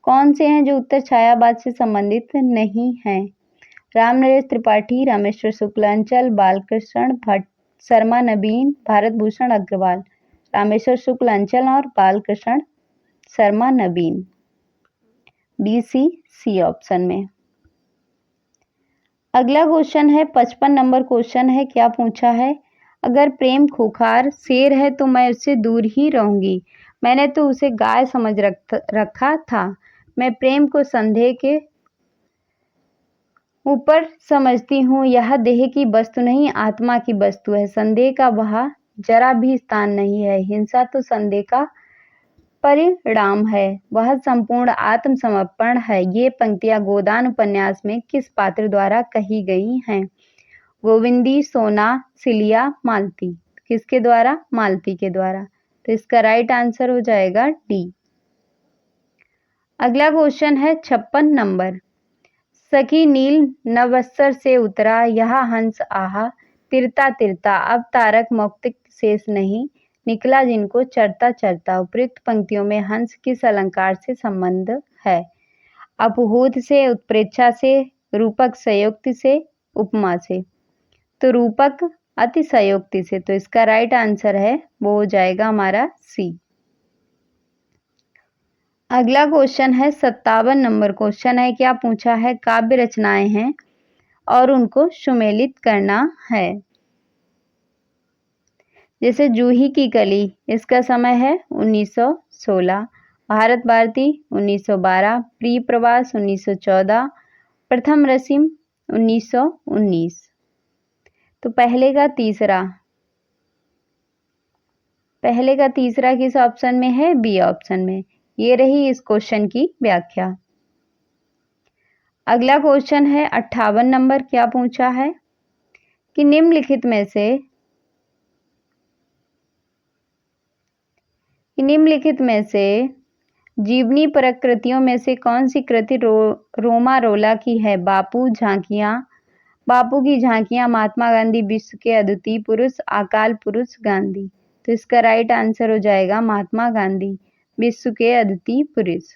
S1: कौन से हैं जो उत्तर छायावाद से संबंधित नहीं हैं? रामनरेश त्रिपाठी, रामेश्वर शुक्लांचल, बालकृष्ण भट्ट, शर्मा नवीन, भारत भूषण अग्रवाल। रामेश्वर शुक्लांचल और बालकृष्ण शर्मा नवीन। सी ऑप्शन में। अगला क्वेश्चन है 55 नंबर क्वेश्चन है। क्या पूछा है? अगर प्रेम खूंखार शेर है तो मैं उससे दूर ही रहूंगी। मैंने तो उसे गाय समझ रखा था। मैं प्रेम को संदेह के ऊपर समझती हूँ। यह देह की वस्तु नहीं, आत्मा की वस्तु है। संदेह का वहाँ जरा भी स्थान नहीं है। हिंसा तो संदेह का परिणाम है, वह संपूर्ण आत्मसमर्पण है। ये पंक्तियां गोदान उपन्यास में किस पात्र द्वारा कही गई हैं? गोविंदी, सोना, सिलिया, मालती। किसके द्वारा? मालती के द्वारा। तो इसका राइट आंसर हो जाएगा डी। अगला क्वेश्चन है 56 नंबर। सखी नील नवस्तर से उतरा, यह हंस आहा, तिरता तिरता, अब तारक मौक्तिक शेष नहीं, निकला जिनको चरता चरता। उपयुक्त पंक्तियों में हंस किस अलंकार से संबंध है? अपहूत से, उत्प्रेक्षा से, रूपक संयोक्ति से, उपमा से। तो रूपक अतिशयोक्ति से। तो इसका राइट आंसर है वो हो जाएगा हमारा सी। अगला क्वेश्चन है 57 नंबर क्वेश्चन है। क्या पूछा है? काव्य रचनाएं हैं और उनको सुमेलित करना है। जैसे जूही की कली, इसका समय है 1916। भारत भारती 1912, प्रिय प्रवास 1914, प्रथम रसीम 1919। तो पहले का तीसरा किस ऑप्शन में है? बी ऑप्शन में। ये रही इस क्वेश्चन की व्याख्या। अगला क्वेश्चन है 58 नंबर। क्या पूछा है कि निम्नलिखित में से जीवनी प्रकृतियों में से कौन सी कृति रोमा रोला की है? बापू की झांकियां, महात्मा गांधी विश्व के अद्वितीय पुरुष, अकाल पुरुष गांधी। तो इसका राइट आंसर हो जाएगा महात्मा गांधी, विश्व के अद्वितीय पुरुष।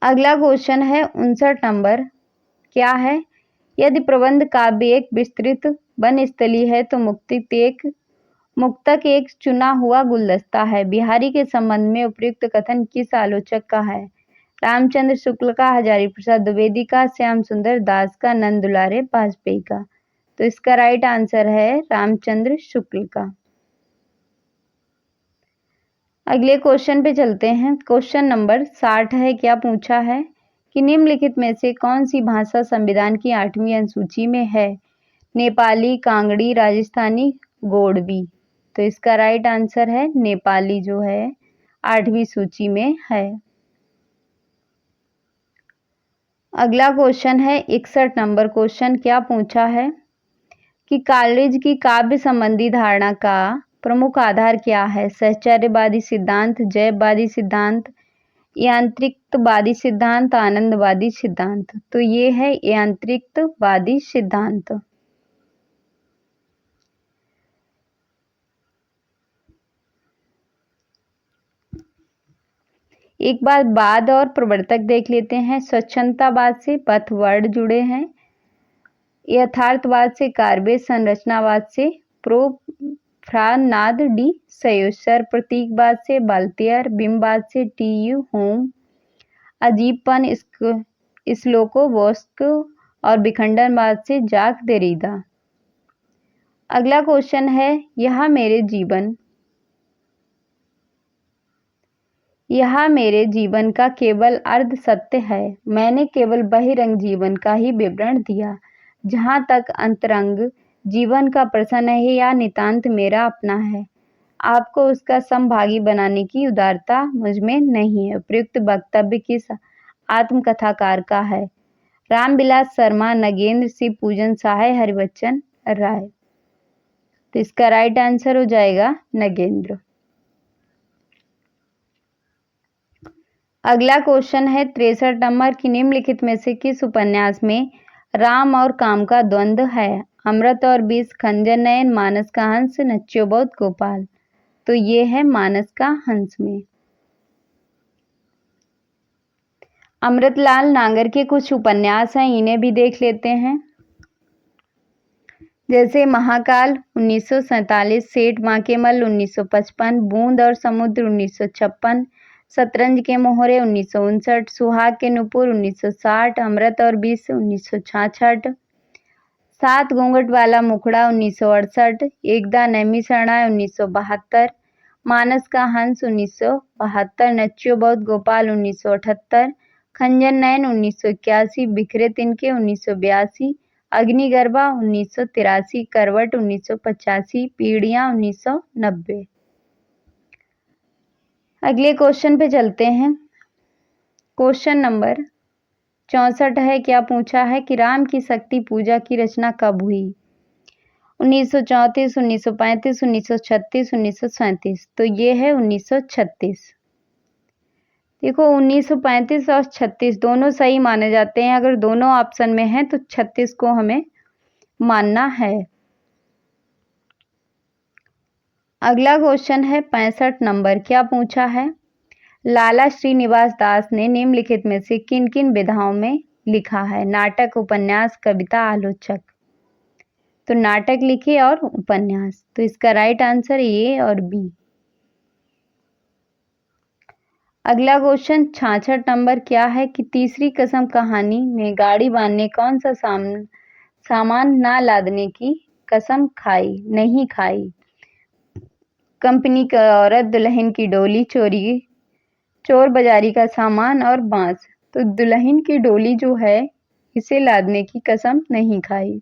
S1: अगला क्वेश्चन है 59 नंबर। क्या है? यदि प्रबंध काव्य एक विस्तृत वनस्थली है तो मुक्तक एक चुना हुआ गुलदस्ता है। बिहारी के संबंध में उपयुक्त कथन किस आलोचक का है? रामचंद्र शुक्ल का, हजारी प्रसाद द्विवेदी का, श्याम सुंदर दास का, नंद दुलारे वाजपेयी का। तो इसका राइट आंसर है रामचंद्र शुक्ल का। अगले क्वेश्चन पे चलते हैं। क्वेश्चन नंबर 60 है। क्या पूछा है कि निम्नलिखित में से कौन सी भाषा संविधान की 8वीं अनुसूची में है? नेपाली, कांगड़ी, राजस्थानी, गोंडवी। तो इसका राइट आंसर है नेपाली जो है 8वीं सूची में है। अगला क्वेश्चन है 61 नंबर क्वेश्चन। क्या पूछा है कि कालेज की काव्य संबंधी धारणा का प्रमुख आधार क्या है? सहचर्यवादी सिद्धांत, जैववादी सिद्धांत, यांत्रिकवादी सिद्धांत, आनंदवादी सिद्धांत। तो ये है यांत्रिकवादी सिद्धांत। एक बार बाद और प्रवर्तक देख लेते हैं। स्वच्छंदतावाद से पथवर्ड जुड़े हैं, यथार्थवाद से कार्बेज, संरचनावाद से प्रोफ्रानाद डी सयोसर, प्रतीकवाद से बाल्तियर, बिंबवाद से टी.यू. होम, अजीबपन स्लोकोवस्क और विखंडनवाद से जाक देरिदा। अगला क्वेश्चन है यह मेरे जीवन का केवल अर्ध सत्य है। मैंने केवल बहिरंग जीवन का ही विवरण दिया। जहाँ तक अंतरंग जीवन का प्रश्न है या नितांत मेरा अपना है। आपको उसका समभागी बनाने की उदारता मुझमें नहीं है। उपयुक्त वक्तव्य किस आत्मकथाकार का है? रामविलास शर्मा, नगेंद्र सिंह, पूजन सहाय, हरिबच्चन राय। तो इसका राइट आंसर हो जाएगा नगेंद्र। अगला क्वेश्चन है 63 नंबर की निम्नलिखित में से किस उपन्यास में राम और काम का द्वंद्व है? अमृत और विष, खंजर नयन, मानस का हंस, नच्चोबोध गोपाल। तो ये है मानस का हंस में। अमृतलाल नागर के कुछ उपन्यास हैं, इन्हें भी देख लेते हैं। जैसे महाकाल 1947, सेठ माकेमल 1955, बूंद और समुद्र 1956, शतरंज के मोहरे 1959, सुहाग के नुपुर 1960, अमृत और विष 1966, सात घूंघट वाला मुखड़ा 1968, एकदा नैमी शरणाई 1972, मानस का हंस 1972, नच्चोबोध गोपाल 1978, खंजर नयन 1981, बिखरे तिनके 1982, अग्निगर्भा 1983, करवट 1985, पीढ़ियां 1990। अगले क्वेश्चन पे चलते हैं। क्वेश्चन नंबर 64 है। क्या पूछा है कि राम की शक्ति पूजा की रचना कब हुई? 1934, 1935, 1936, 1937। तो ये है 1936। देखो 1935 और 36 दोनों सही माने जाते हैं। अगर दोनों ऑप्शन में हैं तो 36 को हमें मानना है। अगला क्वेश्चन है 65 नंबर। क्या पूछा है? लाला श्रीनिवास दास ने निम्नलिखित में से किन किन विधाओं में लिखा है? नाटक, उपन्यास, कविता, आलोचक। तो नाटक लिखे और उपन्यास। तो इसका राइट आंसर ए और बी। अगला क्वेश्चन 66 नंबर। क्या है कि तीसरी कसम कहानी में गाड़ी बांधने कौन सा सामान ना लादने की कसम नहीं खाई? कंपनी का औरत, दुल्हन की डोली, चोर बाजारी का सामान और बांस। तो दुल्हन की डोली जो है इसे लादने की कसम नहीं खाई।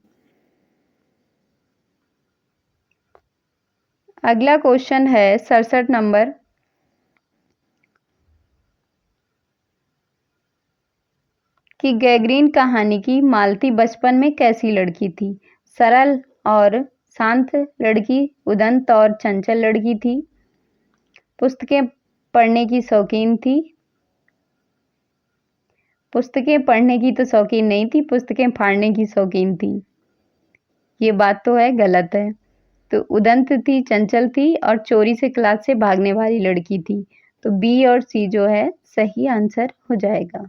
S1: अगला क्वेश्चन है 67 नंबर। कि गैग्रीन कहानी की मालती बचपन में कैसी लड़की थी? सरल और शांत लड़की, उदंत और चंचल लड़की थी, पुस्तकें पढ़ने की शौकीन थी। पुस्तकें पढ़ने की तो शौकीन नहीं थी, पुस्तकें फाड़ने की शौकीन थी। ये बात तो है, गलत है। तो उदंत थी, चंचल थी और चोरी से क्लास से भागने वाली लड़की थी। तो बी और सी जो है सही आंसर हो जाएगा।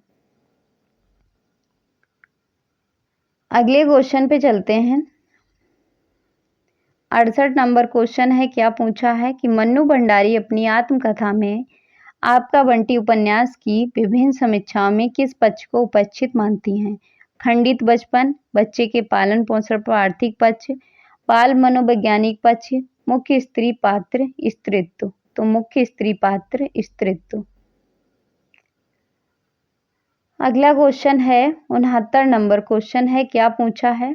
S1: अगले क्वेश्चन पे चलते हैं। 68 नंबर क्वेश्चन है। क्या पूछा है कि मन्नू भंडारी अपनी आत्मकथा में आपका बंटी उपन्यास की विभिन्न समीक्षाओं में किस पक्ष को उपेक्षित मानती हैं? खंडित बचपन, बच्चे के पालन पोषण पर आर्थिक पक्ष, बाल मनोवैज्ञानिक पक्ष, मुख्य स्त्री पात्र स्त्रीत्व। तो मुख्य स्त्री पात्र स्त्रीत्व। अगला क्वेश्चन है 69 नंबर क्वेश्चन है। क्या पूछा है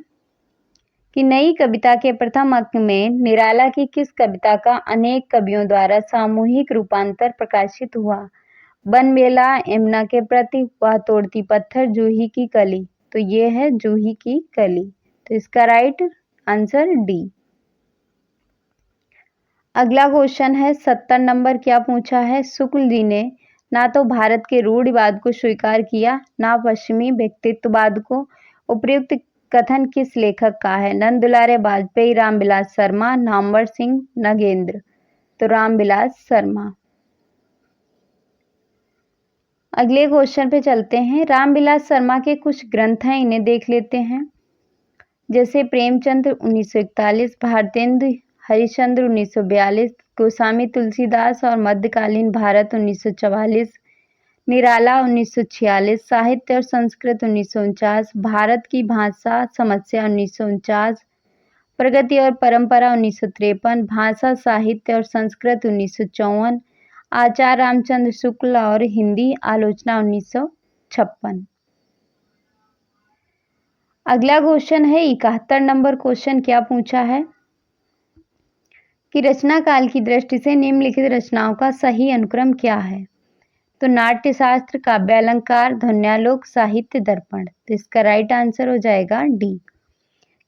S1: कि नई कविता के प्रथम अंक में निराला की किस कविता का अनेक कवियों द्वारा सामूहिक रूपांतर प्रकाशित हुआ? बनबेला, यमुना के प्रति, वह तोड़ती पत्थर, जूही की कली। तो ये है जूही की कली। तो इसका राइट आंसर डी। अगला क्वेश्चन है 70 नंबर। क्या पूछा है? शुक्ल जी ने ना तो भारत के रूढ़िवाद को स्वीकार किया, ना पश्चिमी व्यक्तित्ववाद को। उपयुक्त कथन किस लेखक का है? नंद दुलारे वाजपेयी, रामविलास शर्मा, नामवर सिंह, नगेंद्र। तो रामविलास शर्मा। अगले क्वेश्चन पे चलते हैं। रामविलास शर्मा के कुछ ग्रंथ हैं, इन्हें देख लेते हैं। जैसे प्रेमचंद्र 1941, भारतेंदु हरिश्चंद्र 1942, गोस्वामी तुलसीदास और मध्यकालीन भारत 1944, निराला 1946, साहित्य और संस्कृत 1949, भारत की भाषा समस्या 1949, प्रगति और परंपरा 1953, भाषा साहित्य और संस्कृत 1954, आचार्य रामचंद्र शुक्ल और हिंदी आलोचना 1956। अगला क्वेश्चन है 71 नंबर क्वेश्चन। क्या पूछा है कि रचना काल की दृष्टि से निम्नलिखित रचनाओं का सही अनुक्रम क्या है? तो नाट्यशास्त्र, काव्य अलंकार, ध्वन्यालोक, साहित्य दर्पण। तो इसका राइट आंसर हो जाएगा डी,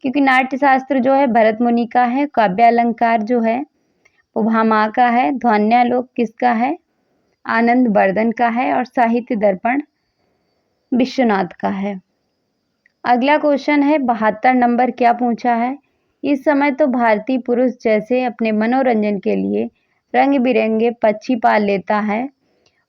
S1: क्योंकि नाट्यशास्त्र जो है भरत मुनि का है, काव्य अलंकार जो है वो भामा का है, ध्वन्यालोक किसका है? आनंद वर्धन का है, और साहित्य दर्पण विश्वनाथ का है। अगला क्वेश्चन है 72 नंबर। क्या पूछा है? इस समय तो भारतीय पुरुष जैसे अपने मनोरंजन के लिए रंग बिरंगे पक्षी पाल लेता है,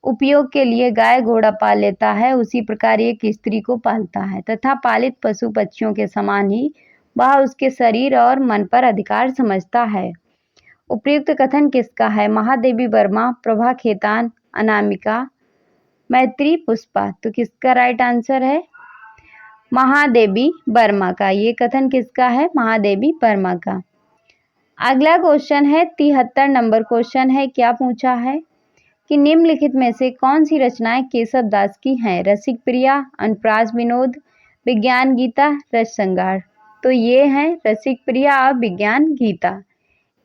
S1: उपयोग के लिए गाय घोड़ा पाल लेता है, उसी प्रकार एक स्त्री को पालता है तथा पालित पशु पक्षियों के समान ही वह उसके शरीर और मन पर अधिकार समझता है। उपयुक्त कथन किसका है? महादेवी वर्मा, प्रभा खेतान, अनामिका, मैत्री पुष्पा। तो किसका राइट आंसर है? महादेवी वर्मा का। ये कथन किसका है? महादेवी वर्मा का। अगला क्वेश्चन है 73 नंबर क्वेश्चन है। क्या पूछा है कि निम्नलिखित में से कौन सी रचनाएं केशव दास की हैं? रसिक प्रिया, अनुप्रास विनोद, विज्ञान गीता, रस संगार। तो ये हैं रसिक प्रिया और विज्ञान गीता,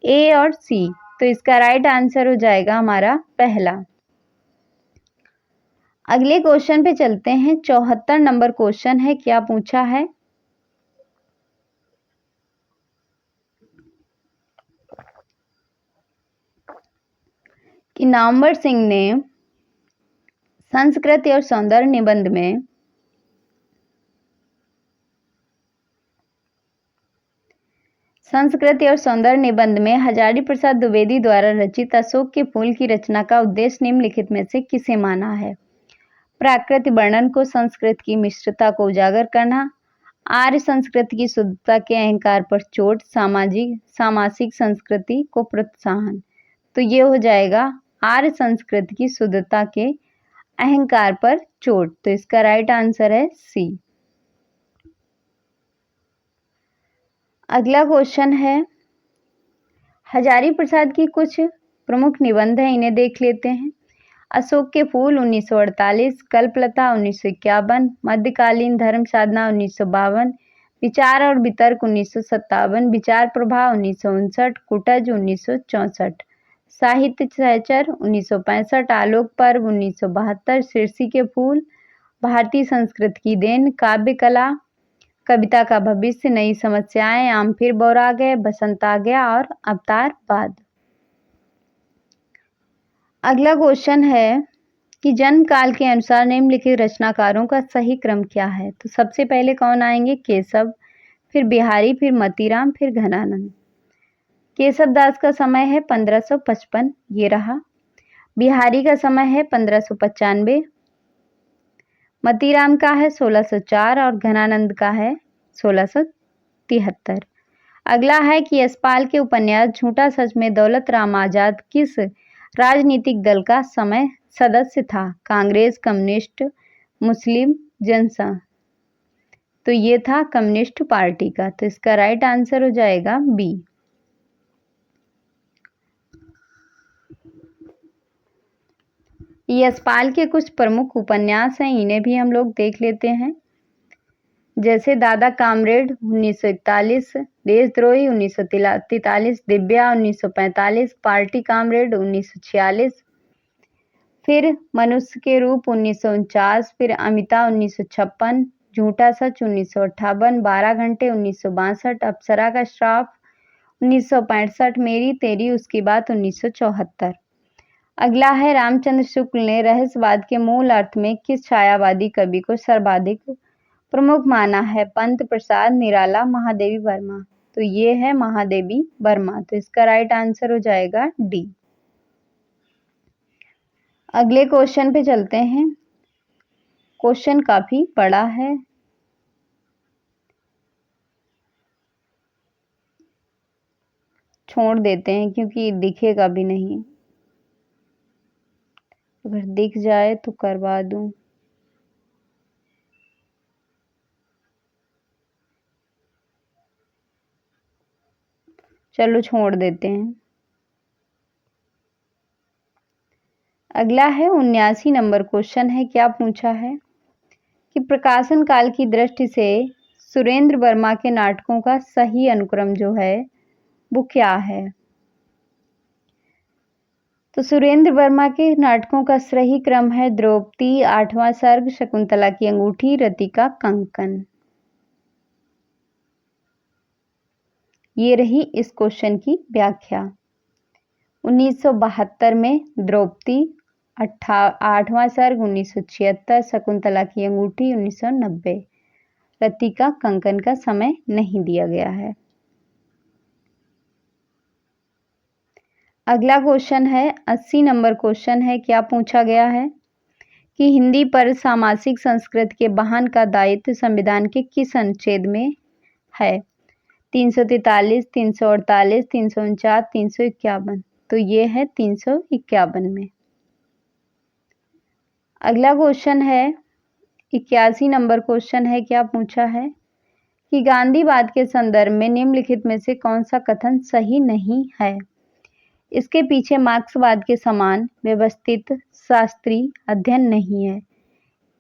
S1: ए और सी। तो इसका राइट आंसर हो जाएगा हमारा पहला। अगले क्वेश्चन पे चलते हैं। 74 नंबर क्वेश्चन है। क्या पूछा है कि नामवर सिंह ने संस्कृति और सौंदर्य निबंध में हजारी प्रसाद द्विवेदी द्वारा रचित अशोक के फूल की रचना का उद्देश्य निम्नलिखित में से किसे माना है? प्राकृतिक वर्णन को, संस्कृत की मिश्रता को उजागर करना, आर्य संस्कृति की शुद्धता के अहंकार पर चोट, सामासिक संस्कृति को प्रोत्साहन। तो ये हो जाएगा आर्य संस्कृति की शुद्धता के अहंकार पर चोट। तो इसका राइट आंसर है सी। अगला क्वेश्चन है हजारी प्रसाद की कुछ प्रमुख निबंध हैं, इन्हें देख लेते हैं। अशोक के फूल 1948, कल्पलता 1951, मध्यकालीन धर्म साधना 1952, विचार और वितर्क 1957, विचार प्रभा 1959, कुटज 1964, साहित्य सहचर 1965, आलोक पर्व 1972, शीर्षी के फूल, भारतीय संस्कृति की देन, काव्य कला, कविता का भविष्य, नई समस्याएं, आम फिर बौरा गए, बसंत आ गया और अवतारवाद। अगला क्वेश्चन है कि जन्म काल के अनुसार निम्नलिखित रचनाकारों का सही क्रम क्या है? तो सबसे पहले कौन आएंगे? केशव, फिर बिहारी, फिर मतीराम, फिर घनानंद। केशव दास का समय है 1555, ये रहा। बिहारी का समय है 1595, मतीराम का है 1604 और घनानंद का है 1673। अगला है कि यशपाल के उपन्यास झूठा सच में दौलत राम आजाद किस राजनीतिक दल का समय सदस्य था? कांग्रेस, कम्युनिस्ट, मुस्लिम जनसंघ। तो ये था कम्युनिस्ट पार्टी का। तो इसका राइट आंसर हो जाएगा बी। यशपाल के कुछ प्रमुख उपन्यास हैं, इन्हें भी हम लोग देख लेते हैं। जैसे दादा कामरेड 1941, देशद्रोही 1943, दिव्या 1945, पार्टी कामरेड 1946, फिर मनुष्य के रूप 1949, फिर अमिता 1956, झूठा सच 1958, 12 घंटे 1962, अप्सरा का श्राप 1965, मेरी तेरी उसकी बात 1974। अगला है रामचंद्र शुक्ल ने रहस्यवाद के मूल अर्थ में किस छायावादी कवि को सर्वाधिक प्रमुख माना है? पंत प्रसाद, निराला, महादेवी वर्मा। तो ये है महादेवी वर्मा, तो इसका राइट आंसर हो जाएगा डी। अगले क्वेश्चन पे चलते हैं। क्वेश्चन काफी बड़ा है। छोड़ देते हैं क्योंकि दिखेगा भी नहीं, अगर दिख जाए तो करवा दूं। चलो छोड़ देते हैं। अगला है 79 नंबर क्वेश्चन है। क्या पूछा है कि प्रकाशन काल की दृष्टि से सुरेंद्र वर्मा के नाटकों का सही अनुक्रम जो है वो क्या है? तो सुरेंद्र वर्मा के नाटकों का सही क्रम है द्रौपदी, आठवां सर्ग, शकुंतला की अंगूठी, रति का कंकन। ये रही इस क्वेश्चन की व्याख्या। 1972 में द्रौपदी, आठवां सर्ग 1976, शकुंतला की अंगूठी 1990, रति का कंकन का समय नहीं दिया गया है। अगला क्वेश्चन है 80 नंबर क्वेश्चन है। क्या पूछा गया है कि हिंदी पर सामासिक संस्कृत के वाहन का दायित्व संविधान के किस अनुच्छेद में है? 343, 348, 349, 351। तो ये है 351 में। अगला क्वेश्चन है 81 नंबर क्वेश्चन है। क्या पूछा है कि गांधीवाद के संदर्भ में निम्नलिखित में से कौन सा कथन सही नहीं है? इसके पीछे मार्क्सवाद के समान व्यवस्थित शास्त्रीय अध्ययन नहीं है।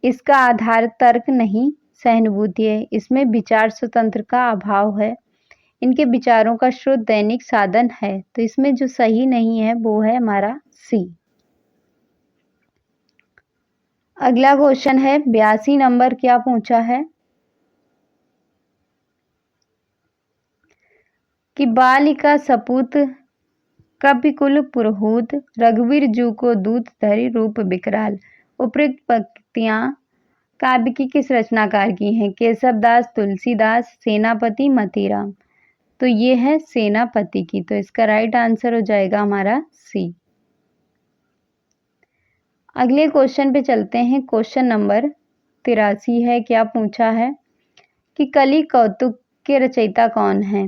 S1: इसका आधार तर्क नहीं सहानुभूति है। इसमें विचार स्वतंत्र का अभाव है। इनके विचारों का शुद्ध दैनिक साधन है। तो इसमें जो सही नहीं है वो है हमारा सी। अगला क्वेश्चन है 82 नंबर। क्या पूछा है कि बालिका सपूत कपिकुल पुरोहित रघुवीर जू को दूत धरि रूप विकराल। उपयुक्त पंक्तियां काव्य की किस रचनाकार की हैं? केशवदास, तुलसीदास, सेनापति, मतीराम। तो ये है सेनापति की। तो इसका राइट आंसर हो जाएगा हमारा सी। अगले क्वेश्चन पे चलते हैं। क्वेश्चन नंबर 83 है। क्या पूछा है कि कलि कौतुक के रचयिता कौन है?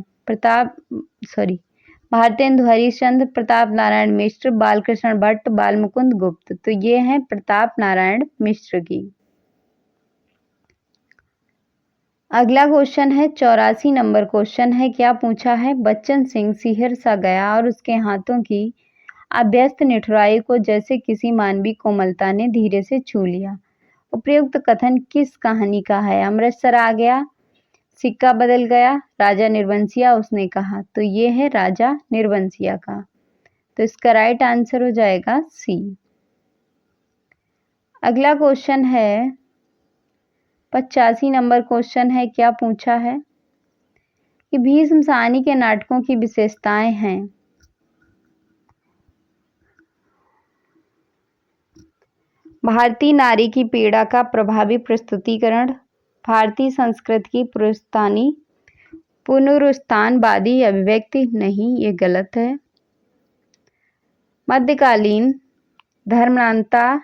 S1: भारतेंदु हरिश्चंद्र, प्रताप नारायण मिश्र, बालकृष्ण भट्ट, बालमुकुंद गुप्त। तो ये है प्रताप नारायण मिश्र की। अगला क्वेश्चन है 84 नंबर क्वेश्चन है। क्या पूछा है बच्चन सिंह सिहर सा गया और उसके हाथों की अभ्यस्त निठुराई को जैसे किसी मानवी कोमलता ने धीरे से छू लिया। उपयुक्त कथन किस कहानी का है? अमृतसर आ गया, सिक्का बदल गया, राजा निर्वंशिया, उसने कहा। तो ये है राजा निर्वंशिया का। तो इसका राइट आंसर हो जाएगा सी। अगला क्वेश्चन है 85 नंबर क्वेश्चन है। क्या पूछा है कि भीष्म साहनी के नाटकों की विशेषताएं हैं? भारतीय नारी की पीड़ा का प्रभावी प्रस्तुतिकरण, भारतीय संस्कृति की पुनरुत्थानवादी अभिव्यक्ति। नहीं, ये गलत है। मध्यकालीन धर्मांतरता,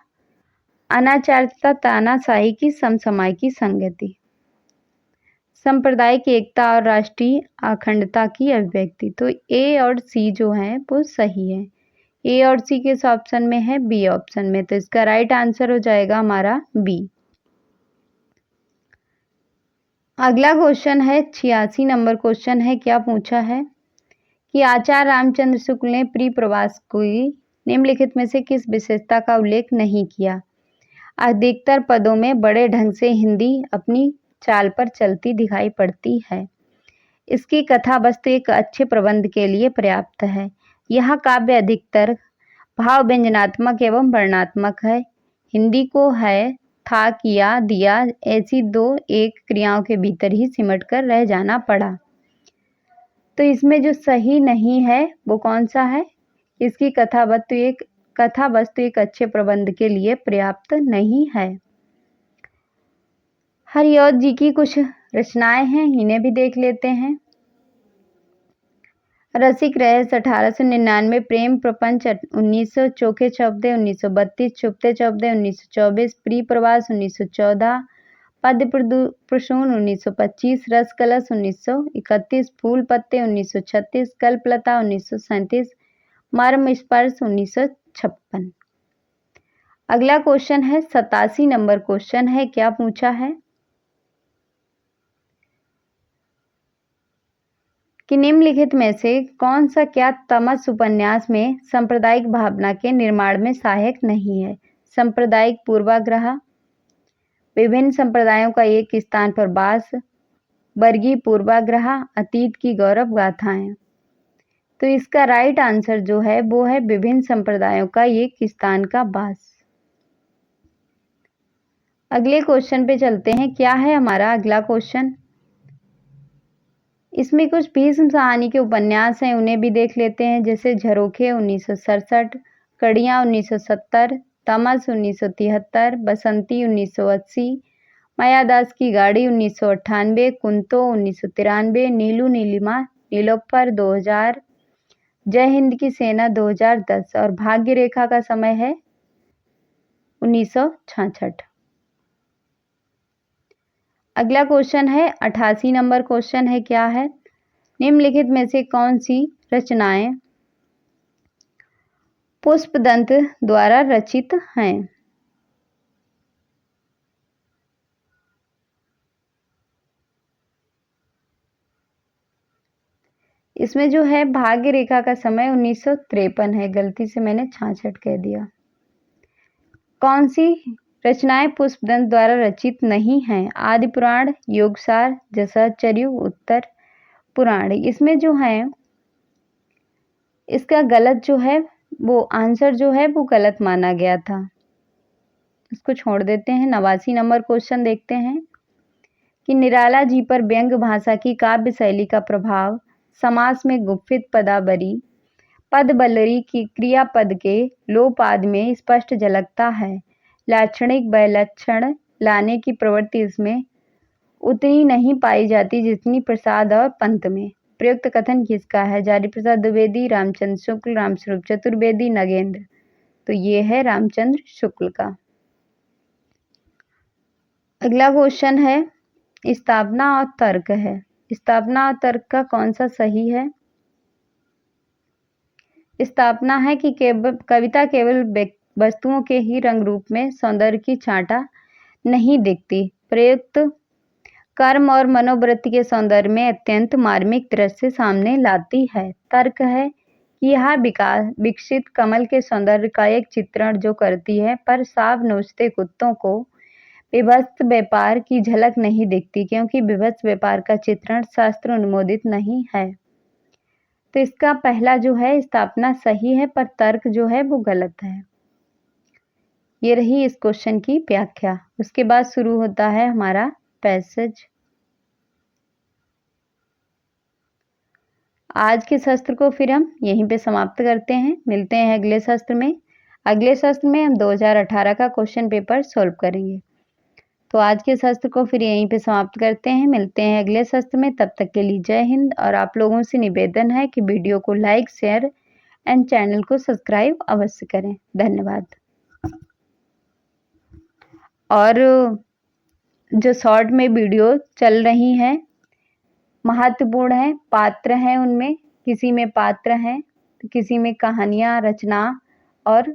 S1: अनाचारता, तानाशाही की समसामयिक संगति, सांप्रदायिक एकता और राष्ट्रीय अखंडता की अभिव्यक्ति। तो ए और सी जो है वो सही है। ए और सी किस ऑप्शन में है? बी ऑप्शन में। तो इसका राइट आंसर हो जाएगा हमारा बी। अगला क्वेश्चन है 86 नंबर क्वेश्चन है। क्या पूछा है कि आचार्य रामचंद्र शुक्ल ने प्रिय प्रवास की निम्नलिखित में से किस विशेषता का उल्लेख नहीं किया? अधिकतर पदों में बड़े ढंग से हिंदी अपनी चाल पर चलती दिखाई पड़ती है। इसकी कथा वस्तु एक अच्छे प्रबंध के लिए पर्याप्त है। यह काव्य अधिकतर भाव व्यंजनात्मक एवं वर्णनात्मक है। हिंदी को है, था, किया, दिया ऐसी दो एक क्रियाओं के भीतर ही सिमट कर रह जाना पड़ा। तो इसमें जो सही नहीं है वो कौन सा है? इसकी कथा वस्तु एक अच्छे प्रबंध के लिए पर्याप्त नहीं है। हरिऔध जी की कुछ रचनाएं हैं, इन्हें भी देख लेते हैं। रसिक रहस्य 1899, प्रेम प्रपंच 1900, चोखे चौबदे 1932, छुपते चौबदे 1924, प्रिय प्रवास 1914, पद्य प्रसून 1925, रस कलश 1931, फूल पत्ते 1936, कल्पलता 1937, मर्म स्पर्श 1956। अगला क्वेश्चन है 87 नंबर क्वेश्चन है। क्या पूछा है कि निम्नलिखित में से कौन सा क्या तमस उपन्यास में सांप्रदायिक भावना के निर्माण में सहायक नहीं है? सांप्रदायिक पूर्वाग्रह, विभिन्न संप्रदायों का एक स्थान पर वास, वर्गीय पूर्वाग्रह, अतीत की गौरव गाथाएं। तो इसका राइट आंसर जो है वो है विभिन्न संप्रदायों का एक स्थान का वास। अगले क्वेश्चन पे चलते हैं। क्या है हमारा अगला क्वेश्चन? इसमें कुछ भीष्म साहनी के उपन्यास हैं, उन्हें भी देख लेते हैं। जैसे झरोखे 1967, कड़ियाँ 1970, तमस 1973, बसंती 1980, मायादास की गाड़ी 1998, कुंतो 1993, नीलू नीलिमा नीलोफर 2000, जय हिंद की सेना 2010 और भाग्य रेखा का समय है 1966। अगला क्वेश्चन है 88 नंबर क्वेश्चन है। क्या है? निम्नलिखित में से कौन सी रचनाएं पुष्पदंत द्वारा रचित हैं? इसमें जो है भाग्य रेखा का समय 1953 है, गलती से मैंने 66 कह दिया। कौन सी रचनाएं पुष्पदंत द्वारा रचित नहीं हैं? आदि पुराण, योगसार, जसाचर्यु, उत्तर पुराण। इसमें जो है इसका गलत जो है वो आंसर जो है वो गलत माना गया था, इसको छोड़ देते हैं। 89 नंबर क्वेश्चन देखते हैं कि निराला जी पर व्यंग भाषा की काव्य शैली का प्रभाव समास में गुप्फित पदावली पद बल्लरी की क्रियापद के लोपाद में स्पष्ट झलकता है। लाक्षणिक वैलक्षण लाने की प्रवृत्ति इसमें उतनी नहीं पाई जाती जितनी प्रसाद और पंत में। प्रयुक्त कथन किसका है? जारी प्रसाद द्विवेदी, रामचंद्र शुक्ल, रामस्वरूप चतुर्वेदी, नगेंद्र। तो ये है रामचंद्र शुक्ल का। अगला क्वेश्चन है स्थापना और तर्क है। स्थापना और तर्क का कौन सा सही है? स्थापना है कि कविता केवल वस्तुओं के ही रंग रूप में सौंदर्य की छांटा नहीं दिखती, प्रयुक्त कर्म और मनोवृत्ति के सौंदर्य में अत्यंत मार्मिक दृश्य सामने लाती है। तर्क है कि यह विकसित कमल के सौंदर्य का एक चित्रण जो करती है, पर साव नोचते कुत्तों को विभत्स व्यापार की झलक नहीं दिखती, क्योंकि विभत्स व्यापार का चित्रण शास्त्र अनुमोदित नहीं है। तो इसका पहला जो है स्थापना सही है, पर तर्क जो है वो गलत है। ये रही इस क्वेश्चन की व्याख्या। उसके बाद शुरू होता है हमारा पैसेज। आज के शस्त्र को फिर हम यहीं पे समाप्त करते हैं। मिलते हैं अगले शस्त्र में। अगले शस्त्र में हम 2018 का क्वेश्चन पेपर सॉल्व करेंगे। तो आज के शस्त्र को फिर यहीं पे समाप्त करते हैं। मिलते हैं अगले शस्त्र में। तब तक के लिए जय हिंद। और आप लोगों से निवेदन है कि वीडियो को लाइक, शेयर एंड चैनल को सब्सक्राइब अवश्य करें। धन्यवाद। और जो शॉर्ट में वीडियो चल रही हैं महत्वपूर्ण है, पात्र हैं उनमें, किसी में पात्र हैं तो किसी में कहानियाँ, रचना और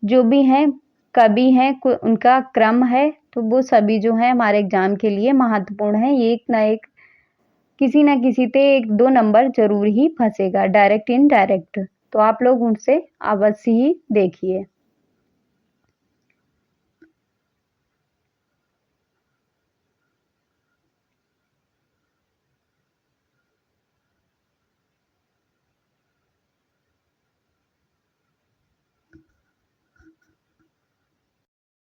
S1: जो भी हैं कवि हैं उनका क्रम है, तो वो सभी जो है हमारे एग्जाम के लिए महत्वपूर्ण है। एक ना एक किसी ना किसी पे 1-2 नंबर जरूर ही फंसेगा, डायरेक्ट इनडायरेक्ट। तो आप लोग उनसे अवश्य ही देखिए।